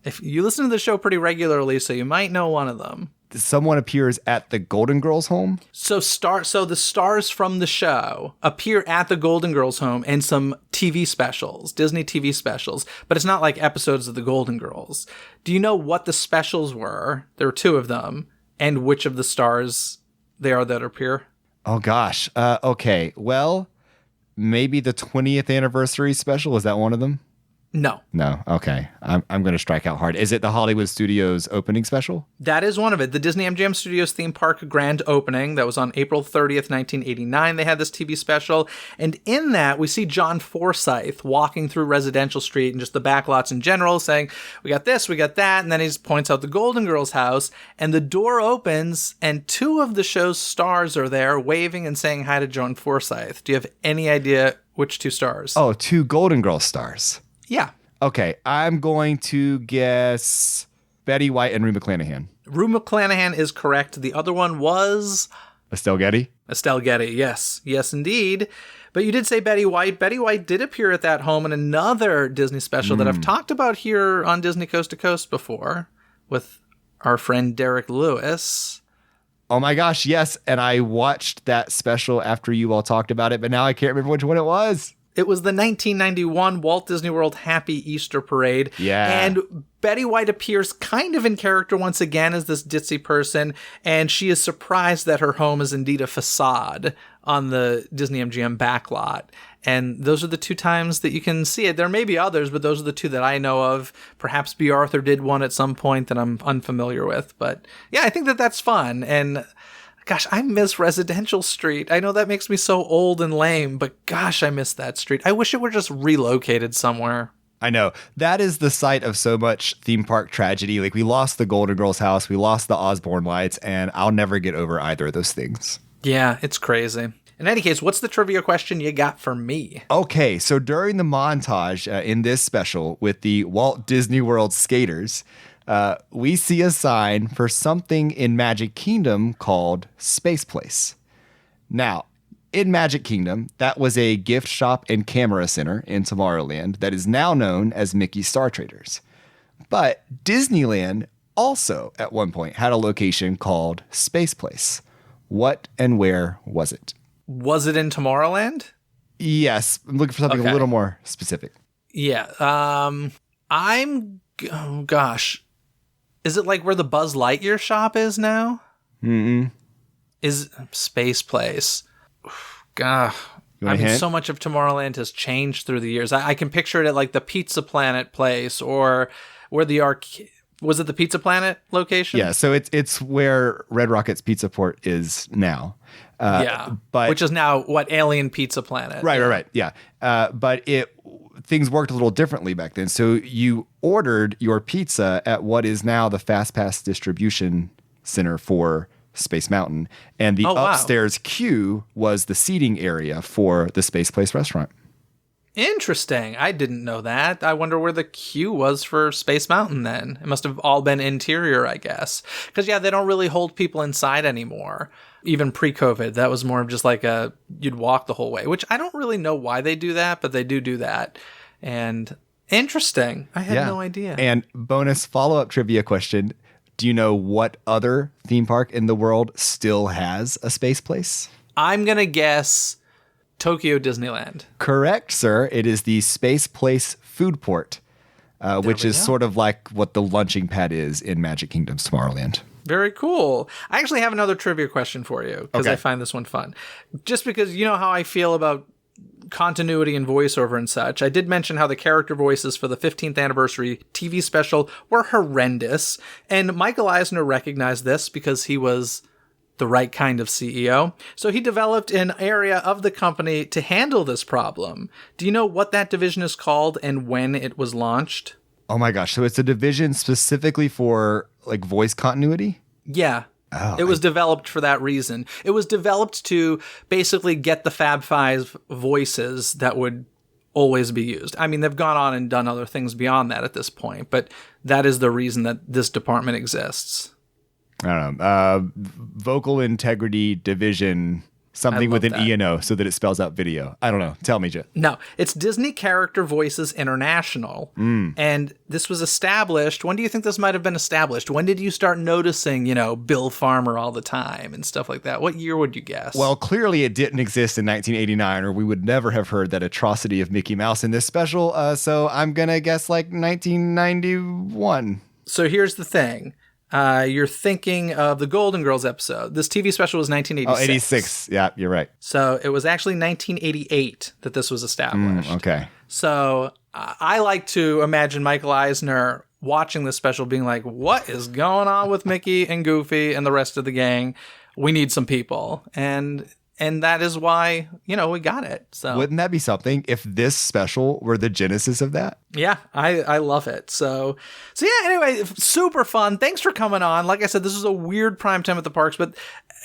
If you listen to the show pretty regularly, so you might know one of them. Someone appears at the Golden Girls home? So the stars from the show appear at the Golden Girls home in some TV specials, Disney TV specials, but it's not like episodes of the Golden Girls. Do you know what the specials were? There were 2 of them, and which of the stars they are that appear? Oh gosh. Okay. Well, maybe the 20th anniversary special. Was that one of them? No. No. Okay. I'm going to strike out hard. Is it the Hollywood Studios opening special? That is one of it. The Disney MGM Studios theme park grand opening. That was on April 30th, 1989. They had this TV special. And in that, we see John Forsythe walking through Residential Street and just the backlots in general saying, we got this, we got that. And then he points out the Golden Girls house. And the door opens and 2 of the show's stars are there waving and saying hi to John Forsythe. Do you have any idea which 2 stars? Oh, 2 Golden Girls stars. Yeah. Okay, I'm going to guess Betty White and Rue McClanahan. Rue McClanahan is correct. The other one was Estelle Getty? Estelle Getty, yes. Yes, indeed. But you did say Betty White. Betty White did appear at that home in another Disney special that I've talked about here on Disney Coast to Coast before with our friend Derek Lewis. Oh my gosh, yes. And I watched that special after you all talked about it, but now I can't remember which one it was. It was the 1991 Walt Disney World Happy Easter Parade. Yeah. And Betty White appears kind of in character once again as this ditzy person, and she is surprised that her home is indeed a facade on the Disney MGM backlot. And those are the 2 times that you can see it. There may be others, but those are the 2 that I know of. Perhaps B. Arthur did one at some point that I'm unfamiliar with. But yeah, I think that that's fun. And gosh, I miss Residential Street. I know that makes me so old and lame, but gosh, I miss that street. I wish it were just relocated somewhere. I know. That is the site of so much theme park tragedy. Like, we lost the Golden Girls house, we lost the Osborne lights, and I'll never get over either of those things. Yeah, it's crazy. In any case, what's the trivia question you got for me? Okay, so during the montage in this special with the Walt Disney World skaters, we see a sign for something in Magic Kingdom called Space Place. Now, in Magic Kingdom, that was a gift shop and camera center in Tomorrowland that is now known as Mickey's Star Traders. But Disneyland also at one point had a location called Space Place. What and where was it? Was it in Tomorrowland? Yes. I'm looking for something a little more specific. Yeah. Oh gosh. Is it like where the Buzz Lightyear shop is now? Mm-mm. Is Space Place. God. I mean, so much of Tomorrowland has changed through the years. I can picture it at like the Pizza Planet place or where the was it the Pizza Planet location? Yeah, so it's where Red Rocket's Pizza Port is now. But which is now what Alien Pizza Planet. Right. Yeah, but things worked a little differently back then. So you ordered your pizza at what is now the Fast Pass distribution center for Space Mountain, and the upstairs queue was the seating area for the Space Place restaurant. Interesting. I didn't know that. I wonder where the queue was for Space Mountain then. It must have all been interior, I guess. Because, they don't really hold people inside anymore. Even pre-COVID, that was more of just like you'd walk the whole way, which I don't really know why they do that, but they do that. And interesting. I had no idea. And bonus follow-up trivia question. Do you know what other theme park in the world still has a Space Place? I'm going to guess Tokyo Disneyland. Correct, sir. It is the Space Place Food Port, which is sort of like what the launching pad is in Magic Kingdom's Tomorrowland. Very cool. I actually have another trivia question for you because I find this one fun. Just because you know how I feel about continuity and voiceover and such. I did mention how the character voices for the 15th anniversary TV special were horrendous, and Michael Eisner recognized this because he was the right kind of CEO. So he developed an area of the company to handle this problem. Do you know what that division is called and when it was launched? Oh my gosh. So it's a division specifically for like voice continuity? Yeah. It was developed for that reason. It was developed to basically get the Fab Five voices that would always be used. I mean, they've gone on and done other things beyond that at this point, but that is the reason that this department exists. I don't know. Vocal integrity division, something with an E and O so that it spells out video. I don't know. Tell me, Jet. No, it's Disney Character Voices International. And this was established. When do you think this might have been established? When did you start noticing, Bill Farmer all the time and stuff like that? What year would you guess? Well, clearly it didn't exist in 1989, or we would never have heard that atrocity of Mickey Mouse in this special. So I'm going to guess like 1991. So here's the thing. You're thinking of the Golden Girls episode. This TV special was 1986. Oh, 86. Yeah, you're right. So it was actually 1988 that this was established. Okay. So I like to imagine Michael Eisner watching this special being like, what is going on with Mickey and Goofy and the rest of the gang? We need some people. And that is why, we got it. So wouldn't that be something if this special were the genesis of that? Yeah, I love it. So yeah, anyway, super fun. Thanks for coming on. Like I said, this is a weird primetime at the parks, but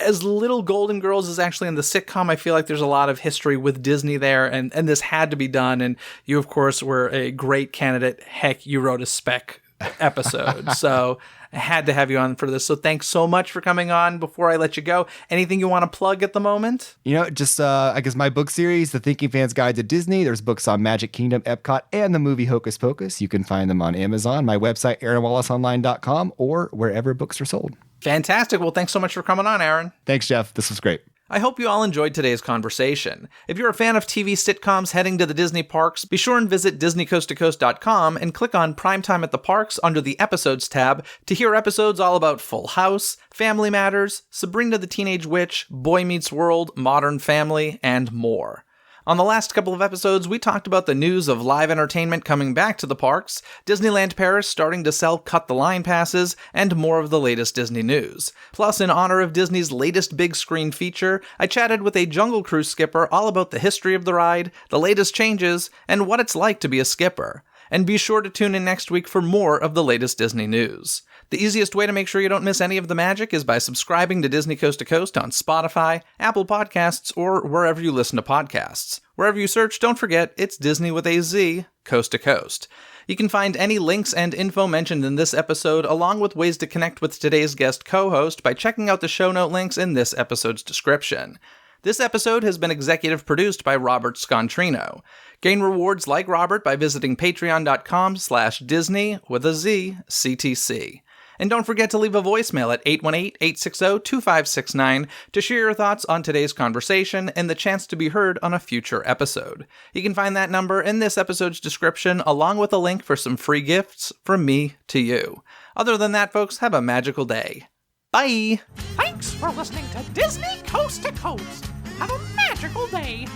as little Golden Girls is actually in the sitcom, I feel like there's a lot of history with Disney there, and this had to be done. And you, of course, were a great candidate. Heck, you wrote a spec episode. So I had to have you on for this. So thanks so much for coming on. Before I let you go, anything you want to plug at the moment? Just I guess my book series, The Thinking Fan's Guide to Disney. There's books on Magic Kingdom, Epcot, and the movie Hocus Pocus. You can find them on Amazon, my website, AaronWallaceOnline.com, or wherever books are sold. Fantastic. Well, thanks so much for coming on, Aaron. Thanks, Jeff. This was great. I hope you all enjoyed today's conversation. If you're a fan of TV sitcoms heading to the Disney parks, be sure and visit DisneyCoastToCoast.com and click on Primetime at the Parks under the Episodes tab to hear episodes all about Full House, Family Matters, Sabrina the Teenage Witch, Boy Meets World, Modern Family, and more. On the last couple of episodes, we talked about the news of live entertainment coming back to the parks, Disneyland Paris starting to sell Cut the Line passes, and more of the latest Disney news. Plus, in honor of Disney's latest big screen feature, I chatted with a Jungle Cruise skipper all about the history of the ride, the latest changes, and what it's like to be a skipper. And be sure to tune in next week for more of the latest Disney news. The easiest way to make sure you don't miss any of the magic is by subscribing to Disney Coast to Coast on Spotify, Apple Podcasts, or wherever you listen to podcasts. Wherever you search, don't forget, it's Disney with a Z, Coast to Coast. You can find any links and info mentioned in this episode, along with ways to connect with today's guest co-host by checking out the show note links in this episode's description. This episode has been executive produced by Robert Scontrino. Gain rewards like Robert by visiting patreon.com/Dizney with a Z, CTC. And don't forget to leave a voicemail at 818-860-2569 to share your thoughts on today's conversation and the chance to be heard on a future episode. You can find that number in this episode's description, along with a link for some free gifts from me to you. Other than that, folks, have a magical day. Bye! Thanks for listening to Disney Coast to Coast. Have a magical day.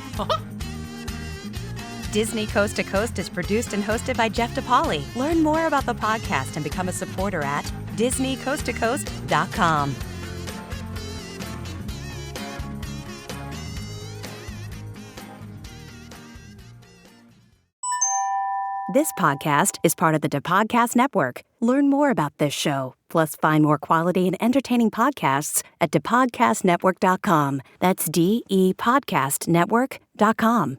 Disney Coast to Coast is produced and hosted by Jeff DePauli. Learn more about the podcast and become a supporter at DisneyCoastToCoast.com. This podcast is part of the DePodcast Network. Learn more about this show, plus find more quality and entertaining podcasts at DePodcastNetwork.com. That's DEPodcastNetwork.com.